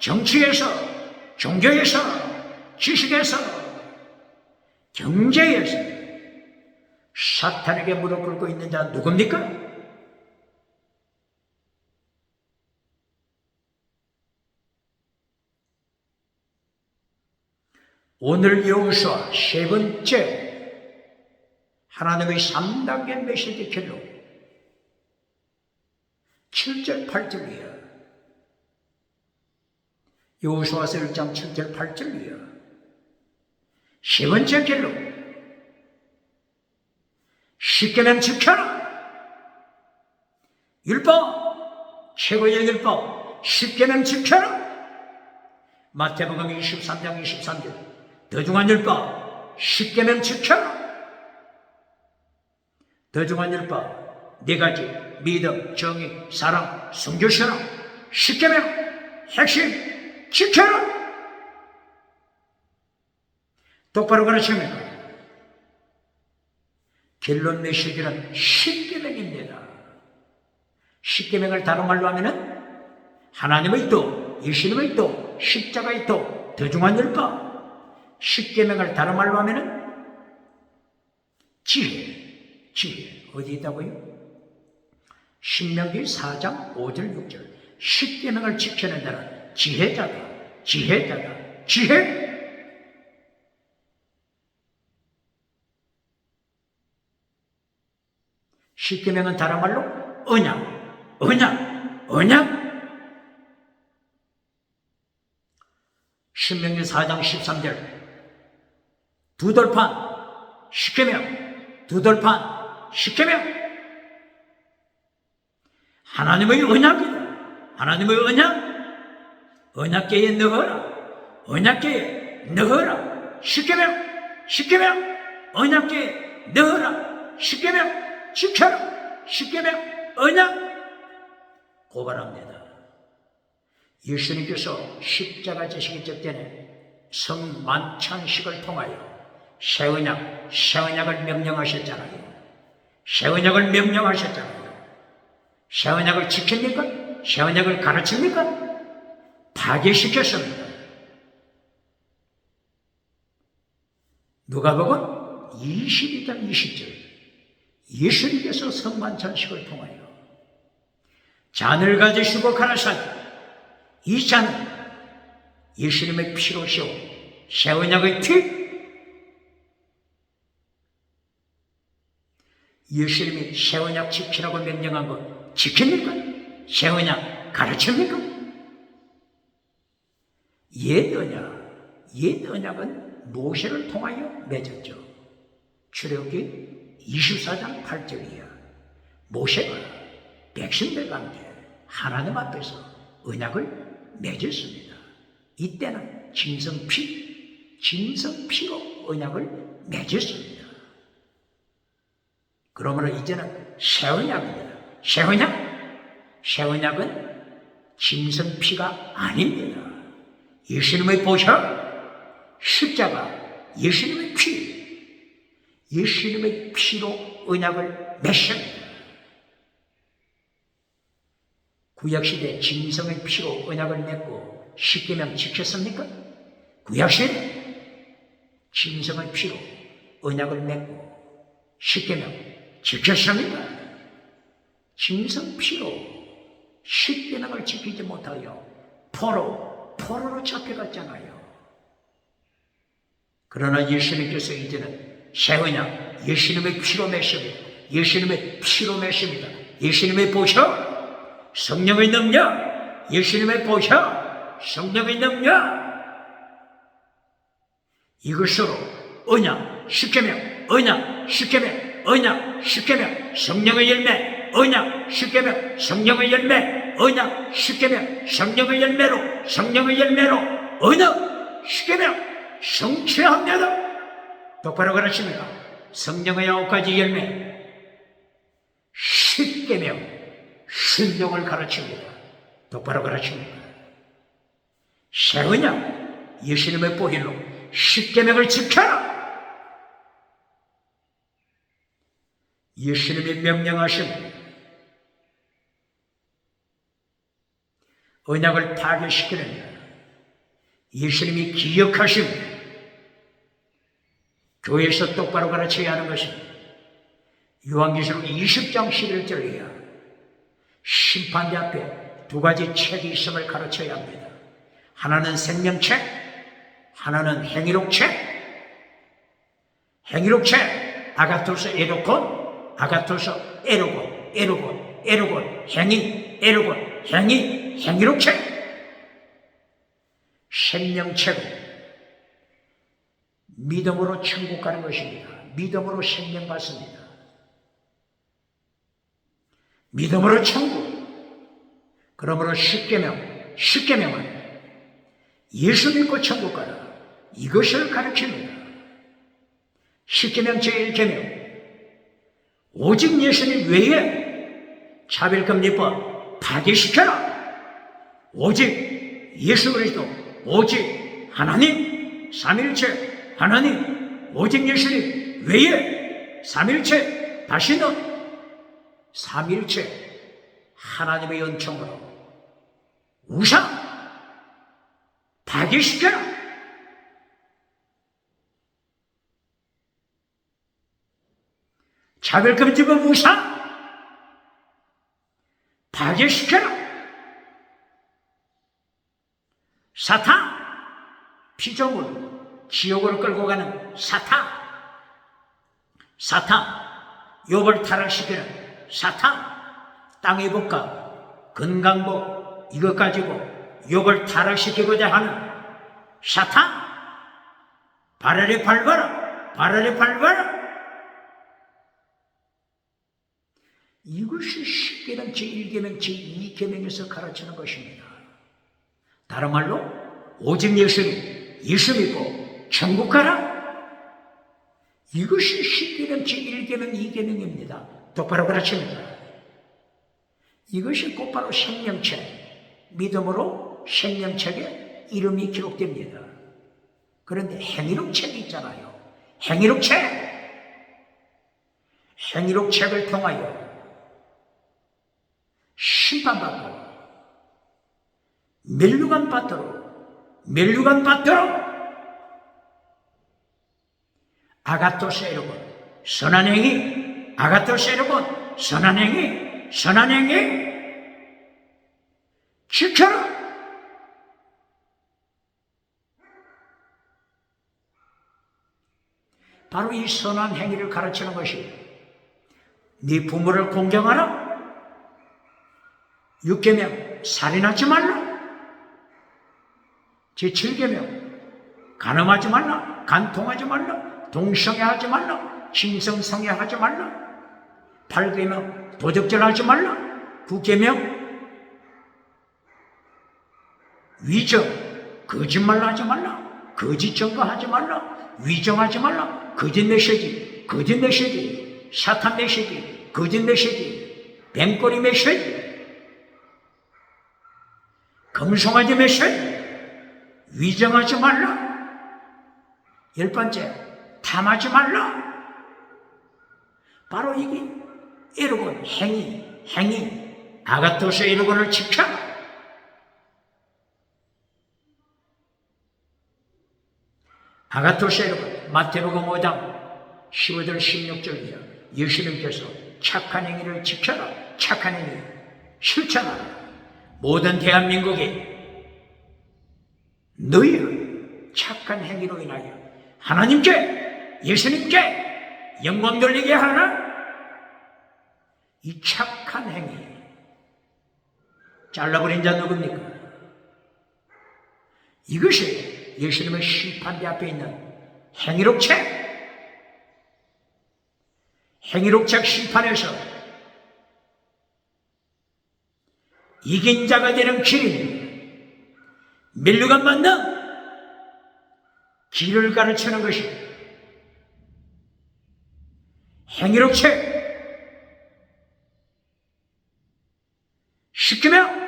정치에서, 종교에서, 지식에서, 경제에서 사탄에게 무릎 꿇고 있는 자 누굽니까? 오늘 여호수아 세 번째 하나님의 3단계 메시지 킬로 7절 8절이야. 여호수아서 1장 7절 8절이야. 세 번째 길로 십계명 지켜라. 율법, 최고의 율법 십계명 지켜라. 마태복음 23장 23절 더중한 율법 십계명 지켜라. 더중한 율법 네 가지: 믿음, 정의, 사랑, 순교신앙. 십계명 핵심 지켜라. 똑바로 가르칩니다. 결론 메시지는 십계명입니다. 십계명을 다른 말로 하면은 하나님의 뜻, 예수님의 뜻, 십자가의 뜻, 더중한 율법. 십계명을 다른 말로 하면은 지혜. 어디 있다고요? 신명기 4장 5절 6절. 십계명을 지키는 자는 지혜자다. 지혜. 십계명은 다른 말로 언약. 신명기 4장 13절 두돌판 십계명, 두돌판 십계명. 하나님의 언약이다. 하나님의 언약궤에 넣어라. 십계명 언약궤에 넣어라. 십계명 지켜라. 십계명 언약 고발합니다. 예수님께서 십자가 지시기 직전에 성만찬식을 통하여 새 언약을 명령하셨잖아요. 새 언약을 지킵니까? 새 언약을 가르칩니까? 파괴시켰습니다. 누가복음 22장 20절 예수님께서 성만찬식을 통하여 잔을 가지시고 가라사대 이 잔은 예수님의 피로 씌운 새 언약의 피. 예수님이 새 언약 지키라고 명령한 거 지킵니까? 새 언약 가르칩니까? 옛 언약은 모세를 통하여 맺었죠. 출애굽기 24장 8절이야. 모세가 백성들 가운데 하나님 앞에서 언약을 맺었습니다. 이때는 짐승피로 언약을 맺었습니다. 그러므로 이제는 새 언약입니다. 새 언약은 짐승피가 아닙니다. 예수님의 보혈, 십자가, 예수님의 피로 언약을 맺습니다. 구약시대 짐승의 피로 언약을 맺고 십계명 지켰습니까? 구약시대 짐승의 피로 언약을 맺고 십계명 지켰습니까? 짐승 피로 십계명을 지키지 못하여 포로로 잡혀갔잖아요. 그러나 예수님께서 이제는 새 언약, 예수님의 피로 메십니다. 예수님의 피로 메십니다. 예수님의 보혈, 성령의 능력, 예수님의 보혈, 성령의 능력. 이것으로 언약, 십계명, 언약, 십계명, 언약, 십계명, 성령의 열매, 언약, 십계명, 성령의 열매, 언약, 십계명, 성령의 열매로, 성령의 열매로, 언약, 십계명, 성취합니다. 똑바로 그러십니까? 성령의 9가지 열매, 십계명, 순종을 가르칩니다. 똑바로 가르칩니다. 새 언약, 예수님의 보혈로 십계명을 지켜라. 예수님이 명령하십니다. 언약을 파괴시키는 예수님이 기억하십니다. 교회에서 똑바로 가르쳐야 하는 것입니다. 요한계시록 20장 11절이야. 심판대 앞에 2가지 책이 있음을 가르쳐야 합니다. 하나는 생명책, 하나는 행위록책. 행위록책, 아가토스 에로콘, 아가토스 에로곤, 행위, 에로곤, 행위, 행위록책. 생명책은 믿음으로 천국 가는 것입니다. 믿음으로 생명 받습니다. 믿음으로 천국. 그러므로 십계명은 예수 믿고 천국 가라. 이것을 가르칩니다. 십계명 제1계명. 오직 예수님 외에 차별금지법 파괴시켜라. 오직 예수 그리스도, 오직 하나님, 삼일체 하나님, 오직 예수님 외에 삼일체, 다시는 삼일체 하나님의 은총으로 우상 파괴시켜라. 차별금지법 우상 파괴시켜라. 사탄, 피조물, 지옥으로 끌고 가는 사탄, 욥을 타락시키는 사탄, 땅의 복과 건강복 이것 가지고 욥을 타락시키고자 하는 사탄, 발아래 밟아라, 발아래 밟아라. 이것이 십계명 제1계명 제2계명에서 가르치는 것입니다. 다른 말로 오직 예수 믿고 천국 가라. 이것이 십계명 제1계명 2계명입니다. 똑바로 가르칩니다. 이것이 곧바로 생명책, 믿음으로 생명책에 이름이 기록됩니다. 그런데 행위록책이 있잖아요. 행위록책을 통하여 심판받고 멸류관 받도록 아가토스 에로곤 선한 행위, 아가토스 에로곤 선한 행위 지켜라. 바로 이 선한 행위를 가르치는 것이 네 부모를 공경하라. 6계명 살인하지 말라. 제7계명 간음하지 말라, 간통하지 말라, 동성애하지 말라, 신성성애하지 말라. 8계명 도적질하지 말라. 9계명 위정, 거짓말하지 말라, 거짓 증거하지 말라, 위정하지 말라, 거짓 메시지, 사탄 메시지, 거짓 메시지, 뱀꼬리 메시지, 금송아지 메시지, 위정하지 말라. 10번째, 탐하지 말라. 바로 이게 에로곤, 행위, 아가토스 에로곤을 지켜라. 아가토스 에로곤, 마태복음 5장 15절 16절이야. 예수님께서 착한 행위를 지켜라. 착한 행위 실천하라. 모든 대한민국이 너희의 착한 행위로 인하여 하나님께, 예수님께 영광 돌리게 하나? 이 착한 행위 잘라버린 자 누굽니까? 이것이 예수님의 심판대 앞에 있는 행위록책 심판에서 이긴 자가 되는 길이 멸류관 만나 길을 가르치는 것이 행위록책 십계명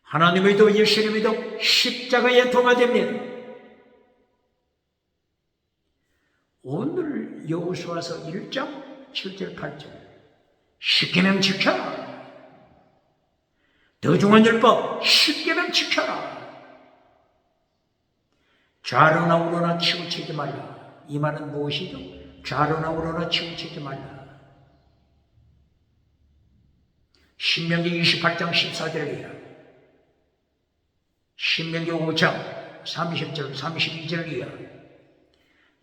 하나님의 도 예수님의 도 십자가의 도가 됩니다. 오늘 여호수아서 1장 7절 8절 십계명 지켜라. 더 중한 율법 십계명 지켜라. 좌로나 우로나 치우치지 말라. 이 말은 무엇이죠? 좌로나 우로나 치우치지 말라. 신명기 28장 14절이야. 신명기 5장 30절 32절이야.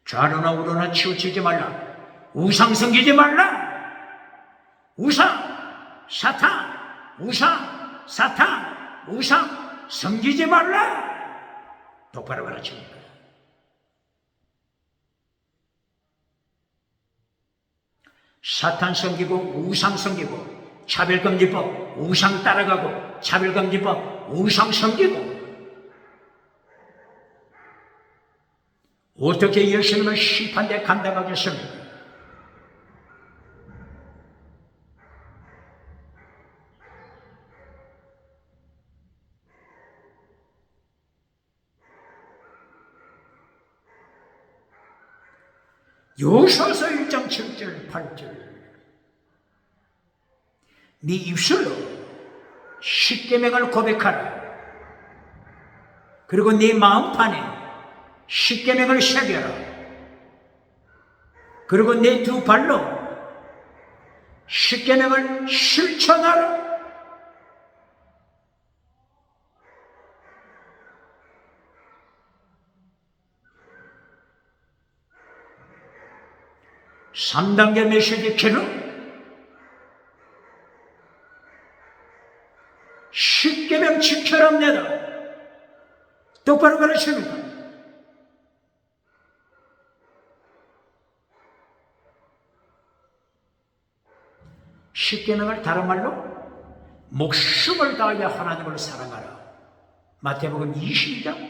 좌로나 우로나 치우치지 말라. 우상 섬기지 말라. 우상 사탄 우상 섬기지 말라. 똑바로 가르칩니다. 사탄 섬기고 우상 섬기고 차별금지법 우상 따라가고 차별금지법 우상 섬기고 어떻게 예수님을 심판대 감당하겠습니까? 여호수아서 1장 7절 8절 네 입술로 십계명을 고백하라. 그리고 네 마음판에 십계명을 새겨라. 그리고 내 두 발로 십계명을 실천하라. (3단계) 메시지 키는 십계명 지켜랍니다. 똑바로 가르칩니다. 십계명을 다른 말로 목숨을 다하여 하나님을 사랑하라. 마태복음 22장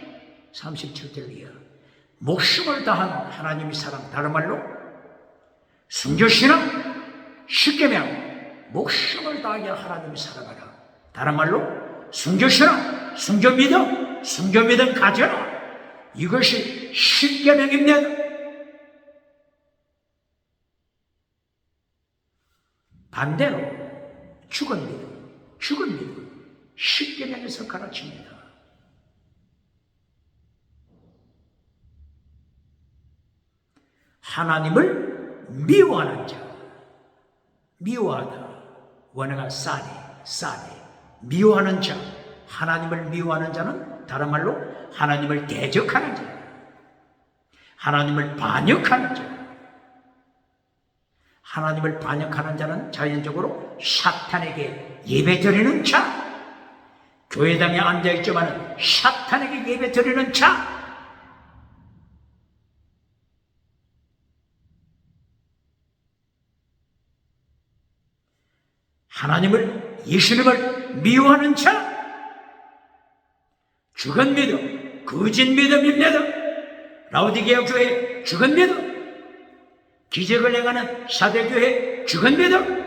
37절이야. 목숨을 다한 하나님의 사랑, 다른 말로 순교신앙 십계명 목숨을 다하여 하나님을 사랑하라. 다른 말로 순교신앙, 순교믿음 가져라. 이것이 십계명입니다. 반대로 죽은 믿음 십계명에서 가르칩니다. 하나님을 미워하는 자, 미워하다 원어가 싸네 미워하는 자, 하나님을 미워하는 자는 다른 말로 하나님을 대적하는 자, 하나님을 반역하는 자. 하나님을 반역하는 자는 자연적으로 사탄에게 예배드리는 자, 교회당에 앉아있지만 사탄에게 예배드리는 자. 하나님을, 예수님을 미워하는 자, 죽은 믿음, 거짓 믿음입니다. 라오디게아 교회 죽은 믿음, 기적을 행하는 사대교회 죽은 믿음,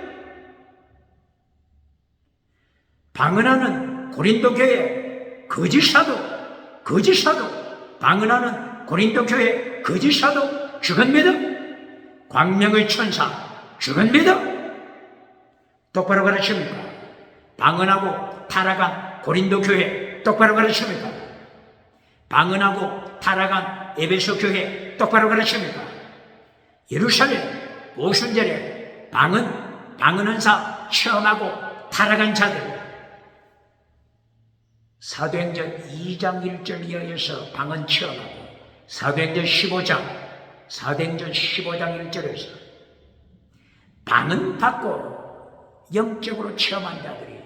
방언하는 고린도 교회 거짓 사도, 방언하는 고린도 교회 거짓 사도 죽은 믿음, 광명의 천사 죽은 믿음. 똑바로 가르칩니까? 방언하고 타락한 고린도 교회 똑바로 가르칩니까? 방언하고 타락한 에베소 교회 똑바로 가르칩니까? 예루살렘 오순절에 방언한 사 체험하고 타락한 자들, 사도행전 2장 1절 이하에서 방언 체험하고 사도행전 15장 1절에서 방언 받고 영적으로 체험한 자들이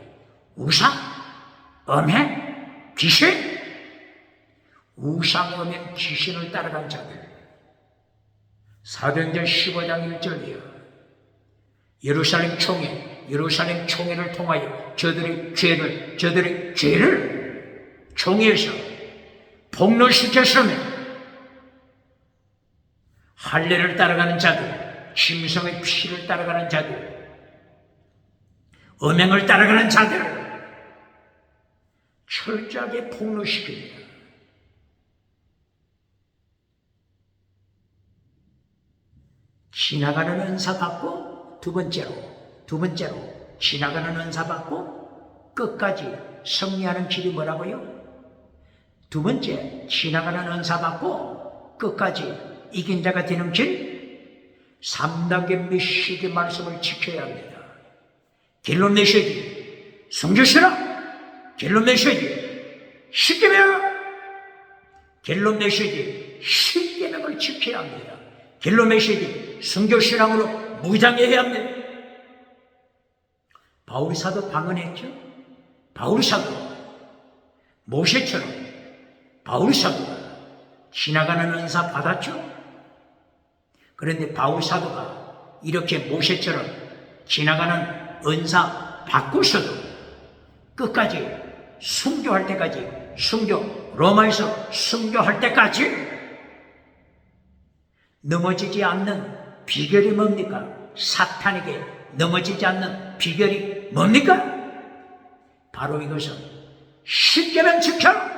우상, 음행, 귀신, 우상, 음행, 귀신을 따라간 자들. 사도행전 15장 1절 이하 예루살렘 총회를 통하여 저들의 죄를 총회에서 폭로시켰으며 할례를 따라가는 자들, 짐승의 피를 따라가는 자들, 음행을 따라가는 자들 철저하게 폭로시킵니다. 지나가는 은사 받고 두 번째로 지나가는 은사 받고 끝까지 승리하는 길이 뭐라고요? 두 번째, 지나가는 은사 받고 끝까지 이긴 자가 되는 길, 3단계 메시지 말씀을 지켜야 합니다. 결론 메시지, 성교시라, 결론 메시지, 십계명, 결론 메시지, 십계명을 지켜야 합니다. 결론 메시지, 성교신앙으로 무장해야 합니다. 바울 사도 방언했죠? 바울 사도, 모세처럼 바울 사도가 지나가는 은사 받았죠? 그런데 바울 사도가 이렇게 모세처럼 지나가는 은사 받고서도 끝까지 순교할 때까지, 로마에서 순교할 때까지 넘어지지 않는 비결이 뭡니까? 사탄에게 넘어지지 않는 비결이 뭡니까? 바로 이것은 십계명 지켜라!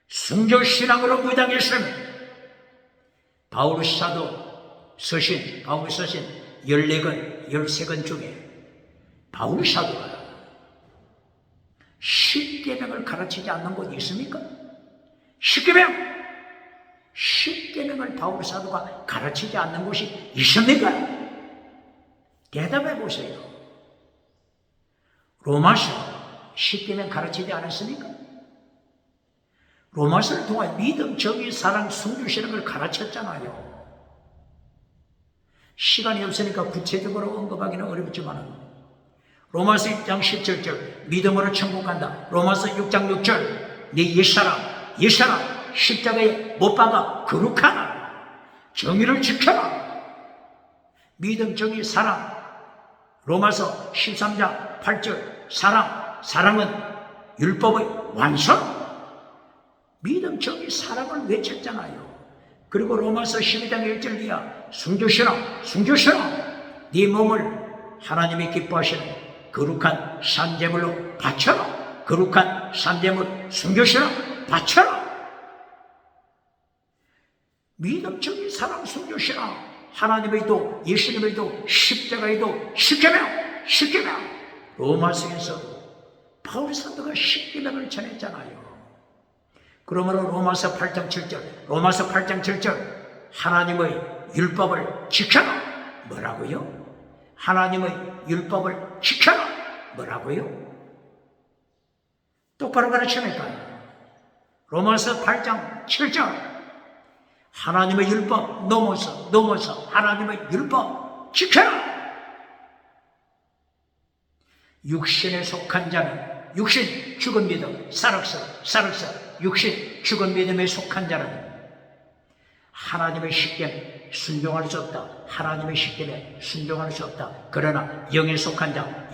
순교신앙으로 무장했으면 바울 사도 서신 14권, 13권 중에 바울 사도가 십계명을 가르치지 않는 곳이 있습니까? 십계명을 바울 사도가 가르치지 않는 곳이 있습니까? 대답해 보세요. 로마서 십계명 가르치지 않았습니까? 로마서를 통해 믿음, 정의, 사랑, 순교신앙을 가르쳤잖아요. 시간이 없으니까 구체적으로 언급하기는 어렵지만 로마서 1장 17절 믿음으로 천국 간다. 로마서 6장 6절 네 옛사람 십자가에 못 박아 거룩하라. 정의를 지켜라. 믿음, 정의, 사랑. 로마서 13장 8절 사랑은 율법의 완성. 믿음, 정의, 사랑을 외쳤잖아요. 그리고 로마서 12장 1절 이하 순교신앙 네 몸을 하나님이 기뻐하시는 거룩한 산제물로 바쳐라. 거룩한 산제물 순교신앙 바쳐라. 믿음, 정의, 사랑, 순교신앙 하나님의 도, 예수님의 도, 십자가의 도, 십계명 로마서에서도 바울 사도가 십계명을 전했잖아요. 그러므로 로마서 8장 7절 하나님의 율법을 지켜라. 뭐라고요? 하나님의 율법을 지켜라. 뭐라고요? 똑바로 가르쳐낼까요? 로마서 8장 7절 하나님의 율법 넘어서 하나님의 율법 지켜라. 육신에 속한 자는 육신 죽은 믿음 살았어 육신 죽은 믿음에 속한 자는 하나님의 십계명 순종할 수 없다. 하나님의 십계명에 순종할 수 없다. 그러나 영에 속한 자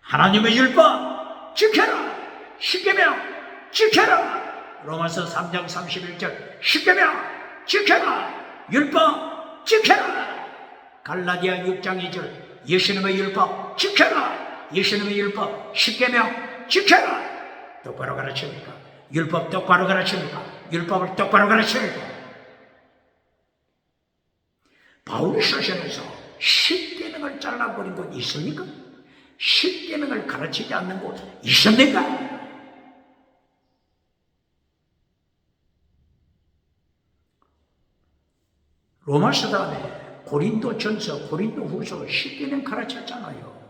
하나님의 율법 지켜라. 십계명 지켜라. 로마서 3장 31절 십계명 지켜라. 율법 지켜라. 갈라디아 6장 2절 예수님의 율법 지켜라. 예수님의 율법 십계명 지켜라. 똑바로 가르칩니까? 율법 똑바로 가르칩니까? 율법을 똑바로 가르칩니까? 바울이 서신에서 십계명을 잘라버린 곳 있습니까? 십계명을 가르치지 않는 곳 있습니까? 로마서 다음에 고린도전서, 고린도후서 십계명 가르쳤잖아요.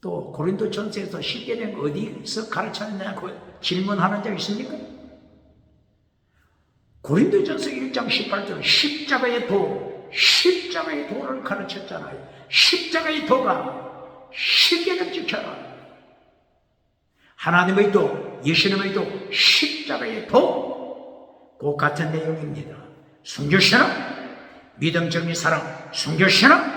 또 고린도전서에서 쉽게 된 어디서 가르쳤느냐고 질문하는 자 있습니까? 고린도전서 1장 18절 십자가의 도를 가르쳤잖아요. 십자가의 도가 십계명 지켜라. 하나님의 도, 예수님의 도, 십자가의 도, 그 같은 내용입니다. 순교신앙, 믿음, 정의, 사랑, 순교신앙.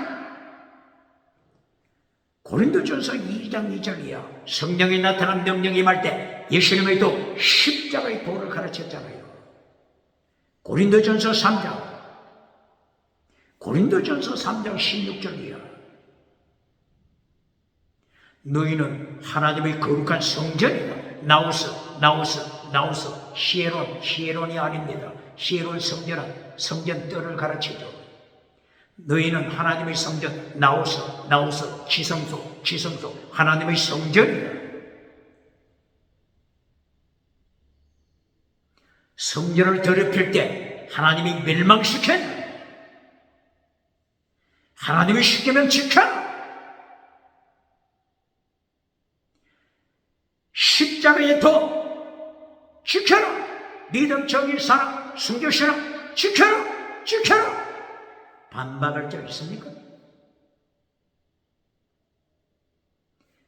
고린도전서 2장 2절이야. 성령이 나타난 명령이 임할 때 예수님의 도, 십자가의 도를 가르쳤잖아요. 고린도전서 3장 16절이야. 너희는 하나님의 거룩한 성전이다. 나우스, 시에론이 아닙니다. 시에론 성전 뜰을 가르치죠. 너희는 하나님의 성전, 나우스, 지성소, 하나님의 성전이다. 성전을 더럽힐 때 하나님이 멸망시켜야 하나님의 십계명 지켜라. 십자가의 도 지켜라. 믿음, 정의, 사랑, 순교신앙 지켜라. 반박할 적 있습니까?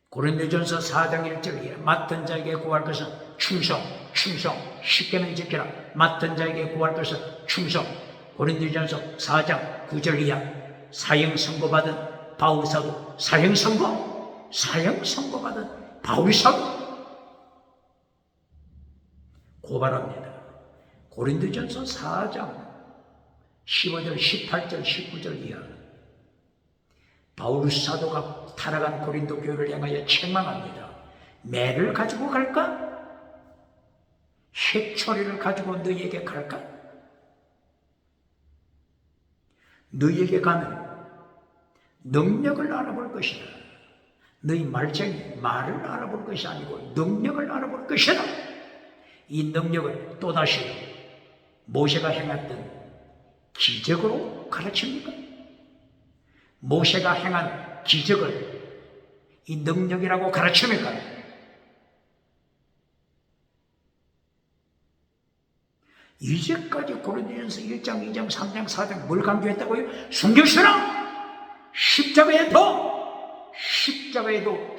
고린도전서 4장 1절이에 맡은 자에게 구할 것은 충성, 십계명 지켜라. 맡은 자에게 구할 것은 충성. 고린도전서 4장 9절 이하 사형 선고받은 바울사도, 사형 선고받은 바울사도 고발합니다. 고린도전서 4장 15절, 18절, 19절 이하 바울 사도가 타락한 고린도 교회를 향하여 책망합니다. 매를 가지고 갈까? 해초리를 가지고 너희에게 갈까? 너희에게 가면 능력을 알아볼 것이다. 너희 말쟁이 말을 알아볼 것이 아니고 능력을 알아볼 것이다. 이 능력을 또다시 모세가 행했던 기적으로 가르칩니까? 모세가 행한 기적을 이 능력이라고 가르칩니까? 이제까지 고린도전서 1장, 2장, 3장, 4장 뭘 강조했다고요? 순교신앙, 십자가의 도,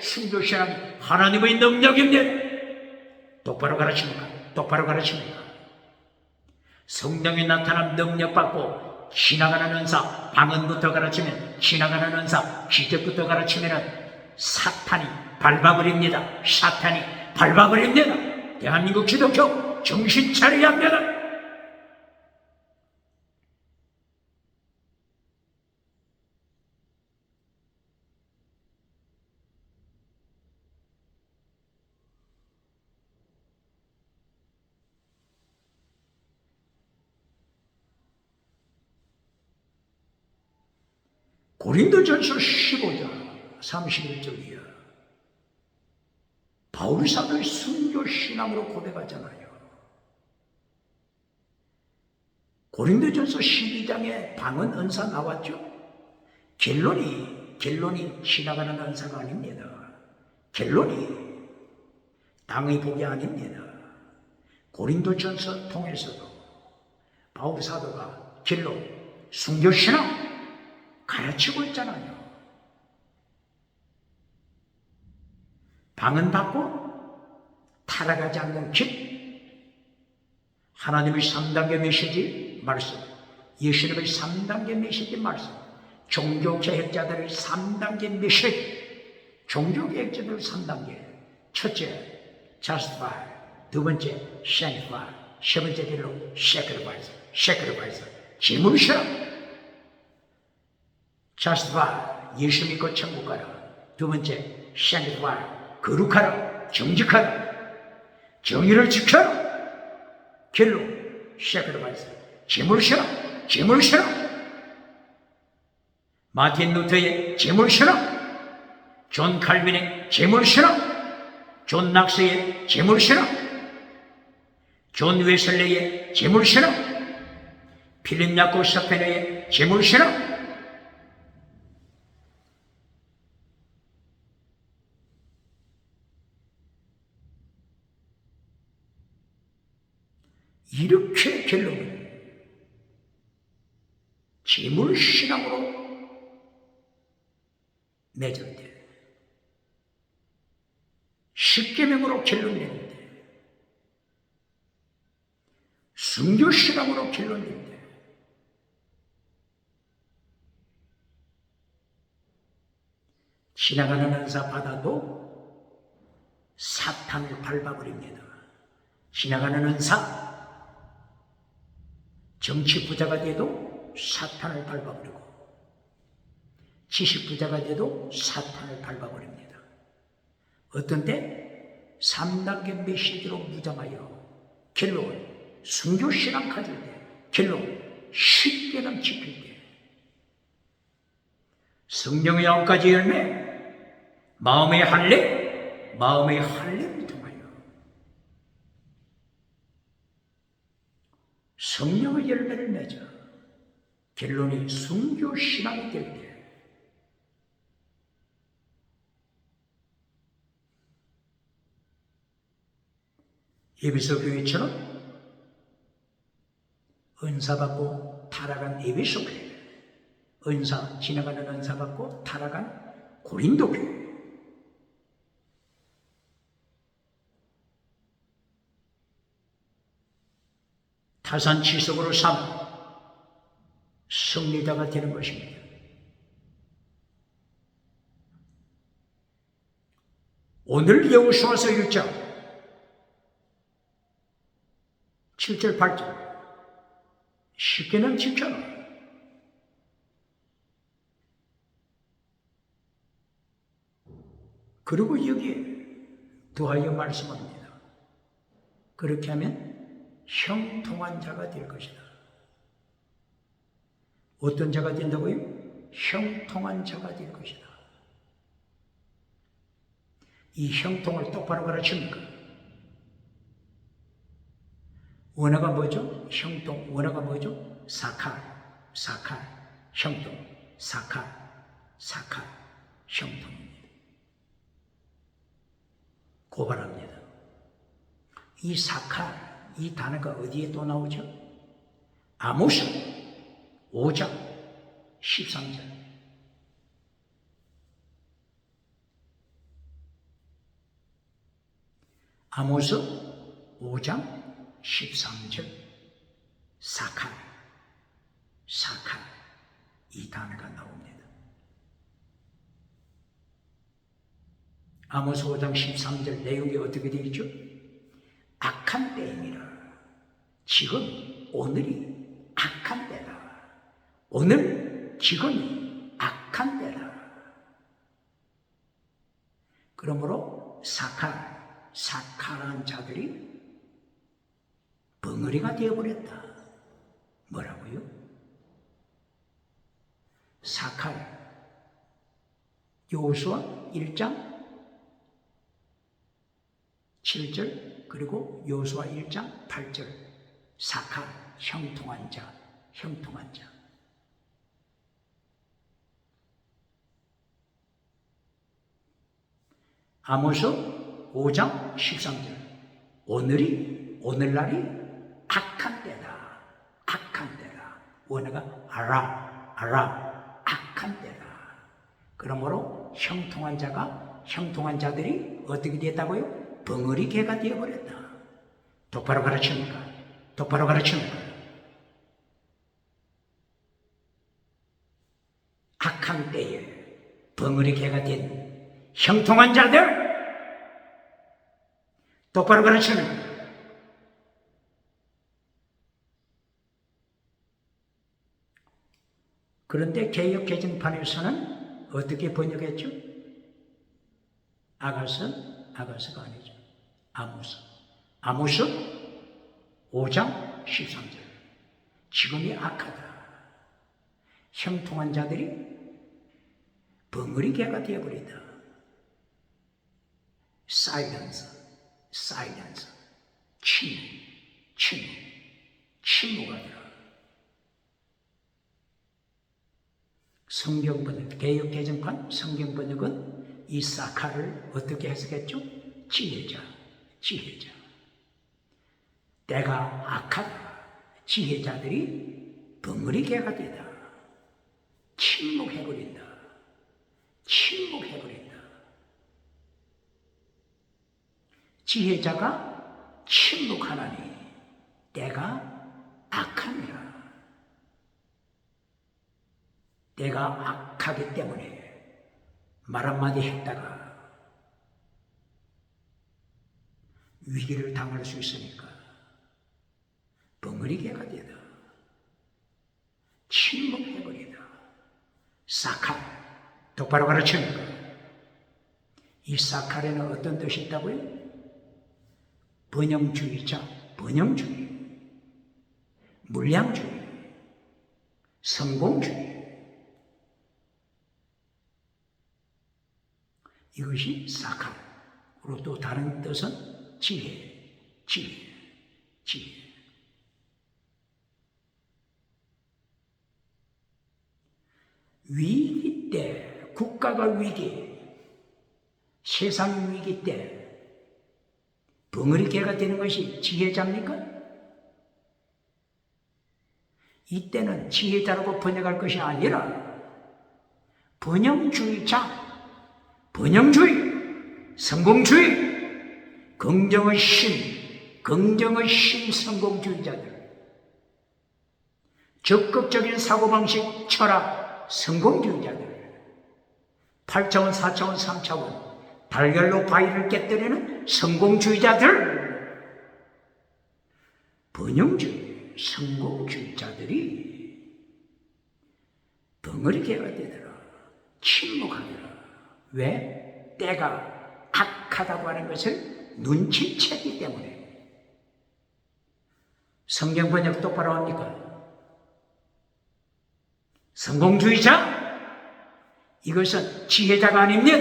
순교신앙이 하나님의 능력입니다. 똑바로 가르칩니까? 성령이 나타난 능력받고 지나가는 은사, 방언부터 가르치면 지나가는 은사, 기적부터 가르치면 사탄이 밟아버립니다. 대한민국 기독교 정신 차려야 합니다. 고린도전서 15장 31절이야. 바울 사도의 순교 신앙으로 고백하잖아요. 고린도전서 12장에 방언 은사 나왔죠. 결론이 지나가는 은사가 아닙니다. 결론이 땅의 복이 아닙니다. 고린도전서 통해서도 바울 사도가 결론 순교 신앙 가르치고 있잖아요. 방언 받고 타락하지 않는 길, 하나님의 3단계 메시지 말씀, 예수님의 3단계 메시지 말씀, 종교개혁자들의 3단계 메시지, 종교개혁자들 3단계. 첫째, justify. 두 번째, sanctify. 세 번째 길로 sacrifice. 제물신앙. justify, 예수 믿고 천국 가라. 두 번째, sanctify, 거룩하라, 정직하라, 정의를 지켜라. 결로 sacrifice, 제물신앙. 마틴 루터의 제물신앙, 존 칼빈의 제물신앙, 존 낙스의 제물신앙, 존 웨슬레의 제물신앙, 필립 야코 샤페너의 제물신앙, 이렇게 결론은 재물신앙으로 맺었대. 십계명으로 결론 내는데, 순교신앙으로 결론 내는데, 지나가는 은사 받아도 사탄을 밟아버립니다. 지나가는 은사, 정치 부자가 돼도 사탄을 밟아버리고, 지식 부자가 돼도 사탄을 밟아버립니다. 어떤 때 3단계 메시지로 무장하여 결론 순교신앙 가질 때, 결론 십계명 지킬 때, 성령의 9가지 열매, 마음의 할례, 마음의 할례를 통하여 성령의 열매를 맺어 결론이 순교신앙이 될 때, 에베소 교회처럼 은사 받고 타락한 에베소 교회, 은사, 지나가는 은사 받고 타락한 고린도 교회, 타산지석으로 삼 승리자가 되는 것입니다. 오늘 여호수아서 1장 7절 8절 십계명 지켜라. 그리고 여기에 더하여 말씀합니다. 그렇게 하면 형통한 자가 될 것이다. 어떤 자가 된다고요? 형통한 자가 될 것이다. 이 형통을 똑바로 가르칩니까? 원어가 뭐죠? 형통. 원어가 뭐죠? 사칼, 형통, 사칼, 형통입니다. 고발합니다. 이 사칼, 이 단어가 어디에 또 나오죠? 아모스 5장 13절. 아모스 5장 13절. 사칼, 이 단어가 나옵니다. 아모스 5장 13절 내용이 어떻게 되어 있죠? 악한 때이니라. 지금 오늘이 악한 때다. 오늘 지금이 악한 때다. 그러므로 사칼한 자들이 벙어리가 되어버렸다. 뭐라고요? 사칼, 여호수아 1장 7절 그리고 여호수아 1장 8절. 사칼, 형통한 자. 아모스 5장 13절. 오늘날이 악한 때다. 원어가 아라, 악한 때다. 그러므로 형통한 자들이 어떻게 됐다고요? 벙어리 개가 되어버렸다. 똑바로 가르칩니까? 악한 때에 벙어리 개가 된 형통한 자들 똑바로 가르칩니까? 그런데 개역 개정판에서는 어떻게 번역했죠? 아가서가 아니죠. 아모스 5장 13절. 지금이 악하다. 형통한 자들이 벙어리 개가 되어버리다. 사일런스. 침묵하더라. 성경번역, 개역개정판 성경번역은 이 사칼을 어떻게 해석했죠? 지혜자. 때가 악하다. 지혜자들이 벙어리개가 되다. 침묵해버린다. 침묵해버린다. 지혜자가 침묵하나니 때가 악합니다. 때가 악하기 때문에 말 한마디 했다가 위기를 당할 수 있으니까 벙어리개가 되다. 침묵해버리다. 사칼, 똑바로 가르칩니까? 이 사칼에는 어떤 뜻이 있다고요? 번영주의자, 번영주의, 물량주의, 성공주의. 이것이 사칼. 그리고 또 다른 뜻은 지혜, 지혜, 지혜. 위기 때, 국가가 위기, 세상 위기 때 벙어리개가 되는 것이 지혜자입니까? 이때는 지혜자라고 번역할 것이 아니라 번영주의자, 번영주의, 성공주의, 긍정의 신, 성공주의자들, 적극적인 사고방식, 철학, 성공주의자들, 8차원, 4차원, 3차원, 달걀로 바위를 깨뜨리는 성공주의자들, 번영주의, 성공주의자들이 벙어리개가 되더라. 침묵하더라. 왜? 때가 악하다고 하는 것을 눈치챘기 때문에. 성경 번역 똑바로 합니까? 성공주의자? 이것은 지혜자가 아닙니다.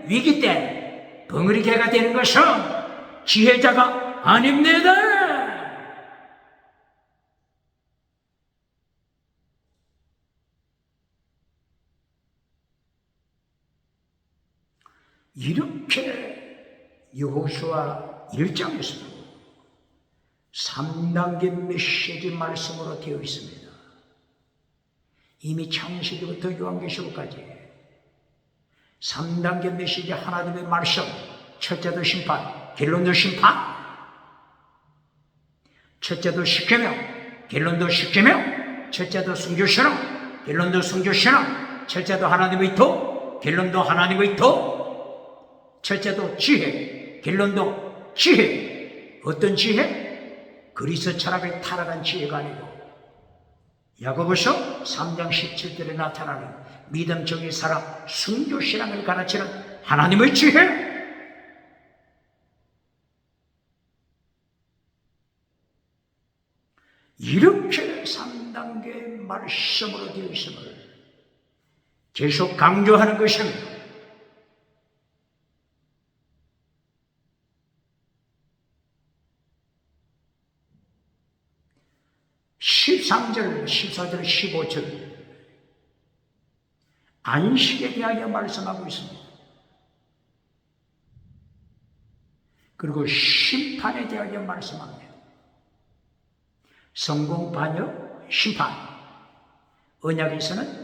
위기 때 벙어리개가 되는 것은 지혜자가 아닙니다. 이렇게 여호수아 1장에서도 3단계 메시지 말씀으로 되어 있습니다. 이미 창세기부터 요한계시록까지 3단계 메시지 하나님의 말씀, 첫째도 심판, 결론도 심판, 첫째도 십계명, 결론도 십계명, 첫째도 순교신앙, 결론도 순교신앙, 첫째도 하나님의 도, 결론도 하나님의 도, 첫째도 지혜, 결론도 지혜. 어떤 지혜? 그리스 철학에 타락한 지혜가 아니고 야고보서 3장 17절에 나타나는 믿음적인 사람, 순교신앙을 가르치는 하나님의 지혜. 이렇게 3단계 말씀으로 되어 있음을 계속 강조하는 것입니다. (13절) (14절) (15절) 안식에 대하여 말씀하고 있습니다. 그리고 심판에 대하여 말씀합니다. 성공, 반역, 심판. 언약에서는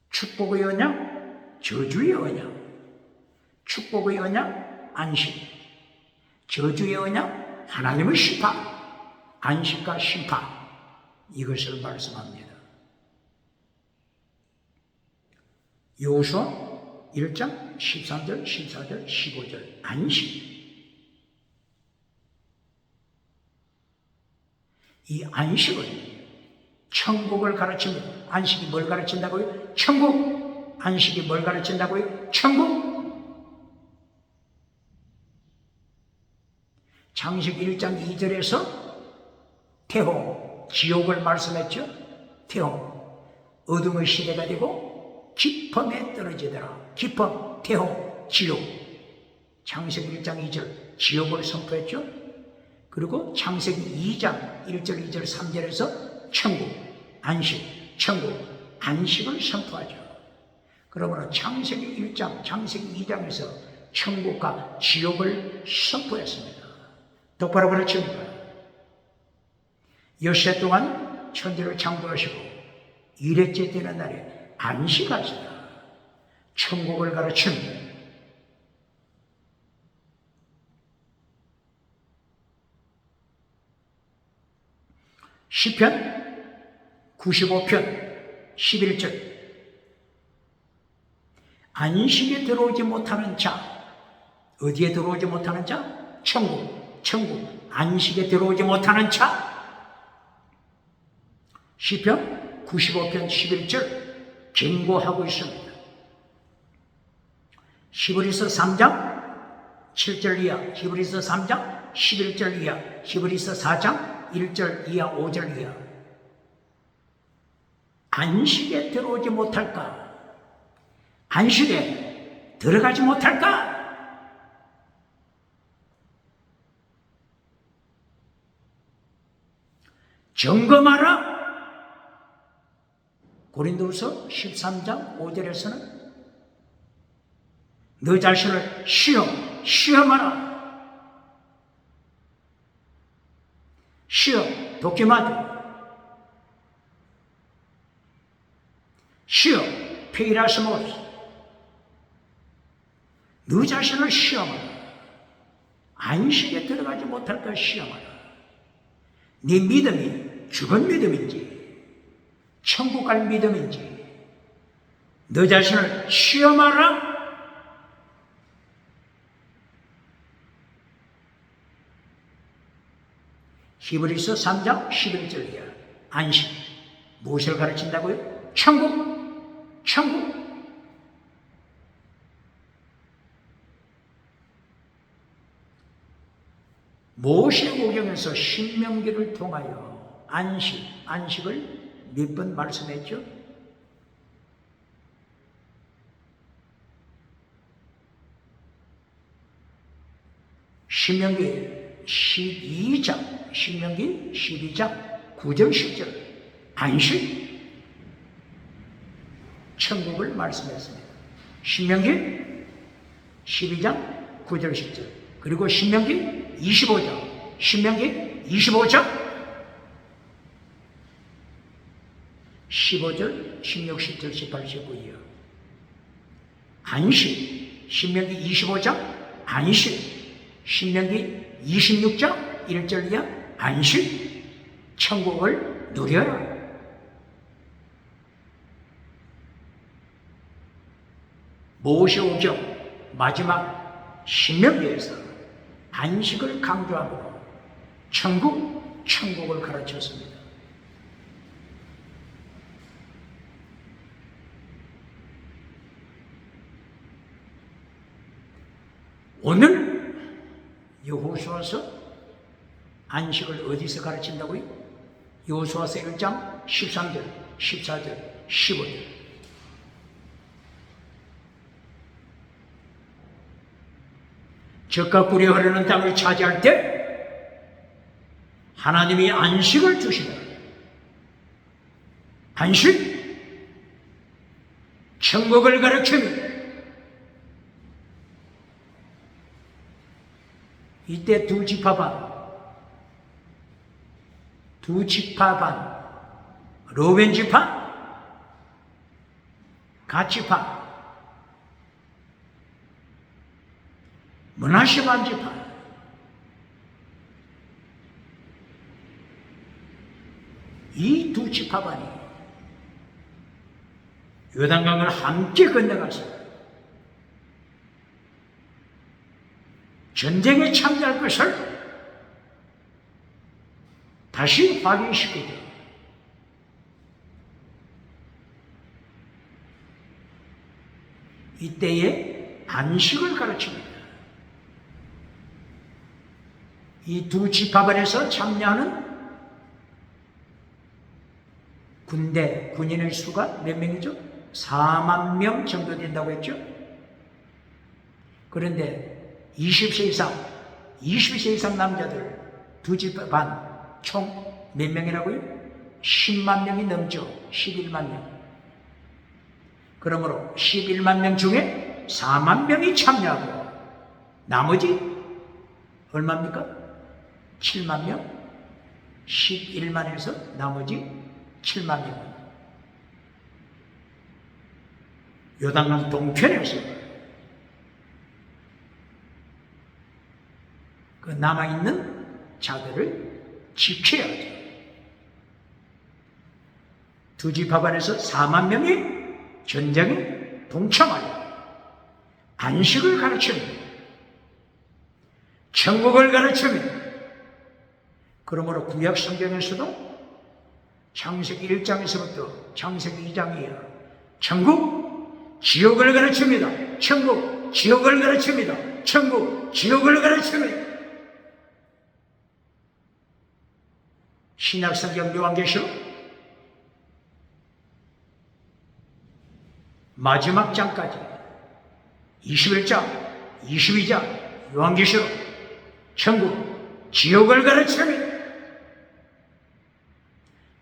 축복의 언약, 저주의 언약. 축복의 언약, 안식. 저주의 언약, 하나님의 심판. 안식과 심판. 이것을 말씀합니다. 여호수아 1장 13절, 14절, 15절 안식. 이 안식은 천국을 가르칩니다. 안식이 뭘 가르친다고요? 천국. 안식이 뭘 가르친다고요? 천국. 창세기 1장 2절에서 태홍, 지옥을 말씀했죠. 태홍, 어둠의 시대가 되고 깊음에 떨어지더라. 깊음, 태홍, 지옥. 창세기 1장 2절 지옥을 선포했죠. 그리고 창세기 2장 1절, 2절, 3절에서 천국, 안식, 천국, 안식을 선포하죠. 그러므로 창세기 1장, 창세기 2장에서 천국과 지옥을 선포했습니다. 똑바로 가르칩니다. 엿새 동안 천지를 창조하시고 일회째 되는 날에 안식하시다. 천국을 가르칩니다. 시편 95편 11절 안식에 들어오지 못하는 자, 어디에 들어오지 못하는 자? 천국, 안식에 들어오지 못하는 자. 시편 95편 11절 경고하고 있습니다. 히브리서 3장 7절 이하, 히브리서 3장 11절 이하, 히브리서 4장 1절 이하, 5절 이하. 안식에 들어오지 못할까? 안식에 들어가지 못할까? 점검하라. 고린도후서 13장 5절에서는 너 자신을 시험하라. 시험, 도키마드. 시험, 페이라스모스. 너 자신을 시험하라. 안식에 들어가지 못할까 시험하라. 네 믿음이 죽은 믿음인지 천국 갈 믿음인지 너 자신을 시험하라. 히브리서 3장 11절이야. 안식. 무엇을 가르친다고요? 천국. 모세오경에서 신명기를 통하여 안식을 몇 번 말씀했죠? 신명기 12장 9절 10절 안식 천국을 말씀했습니다. 신명기 12장 9절 10절 그리고 신명기 25장 15절 16, 17, 18, 19이요. 안식 신명기 25장 안식 신명기 26장 1절 이하 안식 천국을 누려라. 모세오경 마지막 신명기에서 안식을 강조하므로 천국을 가르쳤습니다. 오늘 여호수아서 안식을 어디서 가르친다고요? 여호수아서 1장 13절, 14절, 15절. 젖과 꿀이 흐르는 땅을 차지할 때 하나님이 안식을 주시다. 안식, 천국을 가르칩니다. 이때 두 지파 반, 로벤 지파, 갓 지파, 므낫세 반 지파, 이 두 지파 반이 요단강을 함께 건너가서 전쟁에 참여할 것을 다시 확인시키고 이때에 안식을 가르칩니다. 이 두 지파반에서 참여하는 군인의 수가 몇 명이죠? 4만 명 정도 된다고 했죠? 그런데 20세 이상 남자들 두 지파반 총 몇 명이라고요? 10만 명이 넘죠. 11만 명. 그러므로 11만 명 중에 4만 명이 참여하고 나머지 얼마입니까? 7만 명? 11만에서 나머지 7만 명은 요단강 동편에서 그 남아있는 자들을 지켜야죠. 두 지파 안에서 4만 명이 전쟁에 동참하여 안식을 가르치며 천국을 가르치며, 그러므로 구약 성경에서도 창세기 1장에서부터 창세기 2장이야 천국, 지옥을 가르칩니다. 천국, 지옥을 가르칩니다. 천국, 지옥을 가르칩니다. 신약성경 요한계시록 마지막 장까지 21장, 22장 요한계시록 천국, 지옥을 가르칩니다.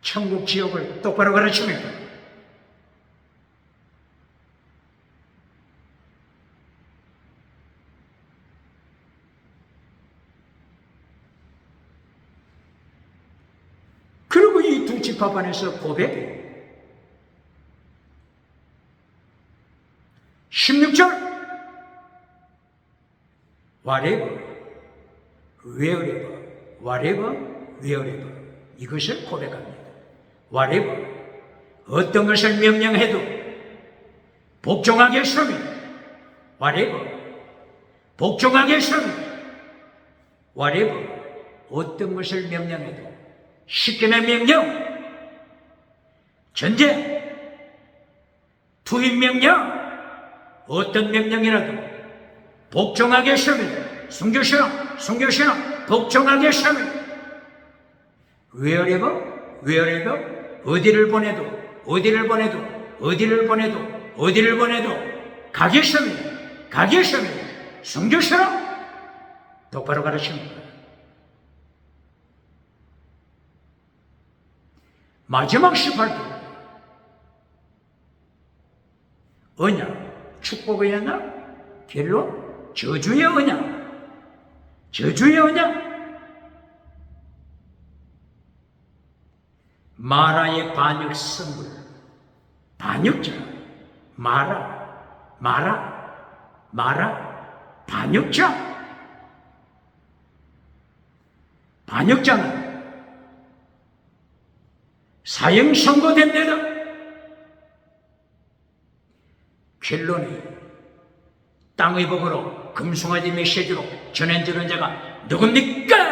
천국, 지옥을 똑바로 가르칩니다. 그리고 이 두 지파반에서 고백해 16절 whatever, wherever, whatever, wherever 이것을 고백합니다. whatever, 어떤 것을 명령해도 복종하겠습니다. whatever, 복종하겠습니다. whatever, 어떤 것을 명령해도 십계명 명령, 전쟁, 투입 명령, 어떤 명령이라도 복종하겠습니다. 순교신앙, 복종하겠습니다. wherever, 어디를 보내도 가겠습니다. 순교신앙, 똑바로 가르칩니다. 마지막 18절 언약, 축복의 언약, 결론, 저주의 언약, 마라의 반역 선물, 반역자, 마라, 반역자는 사형 선고됩니다. 결론이 땅의 복으로 금송아지 메시지로 전해주는 자가 누굽니까?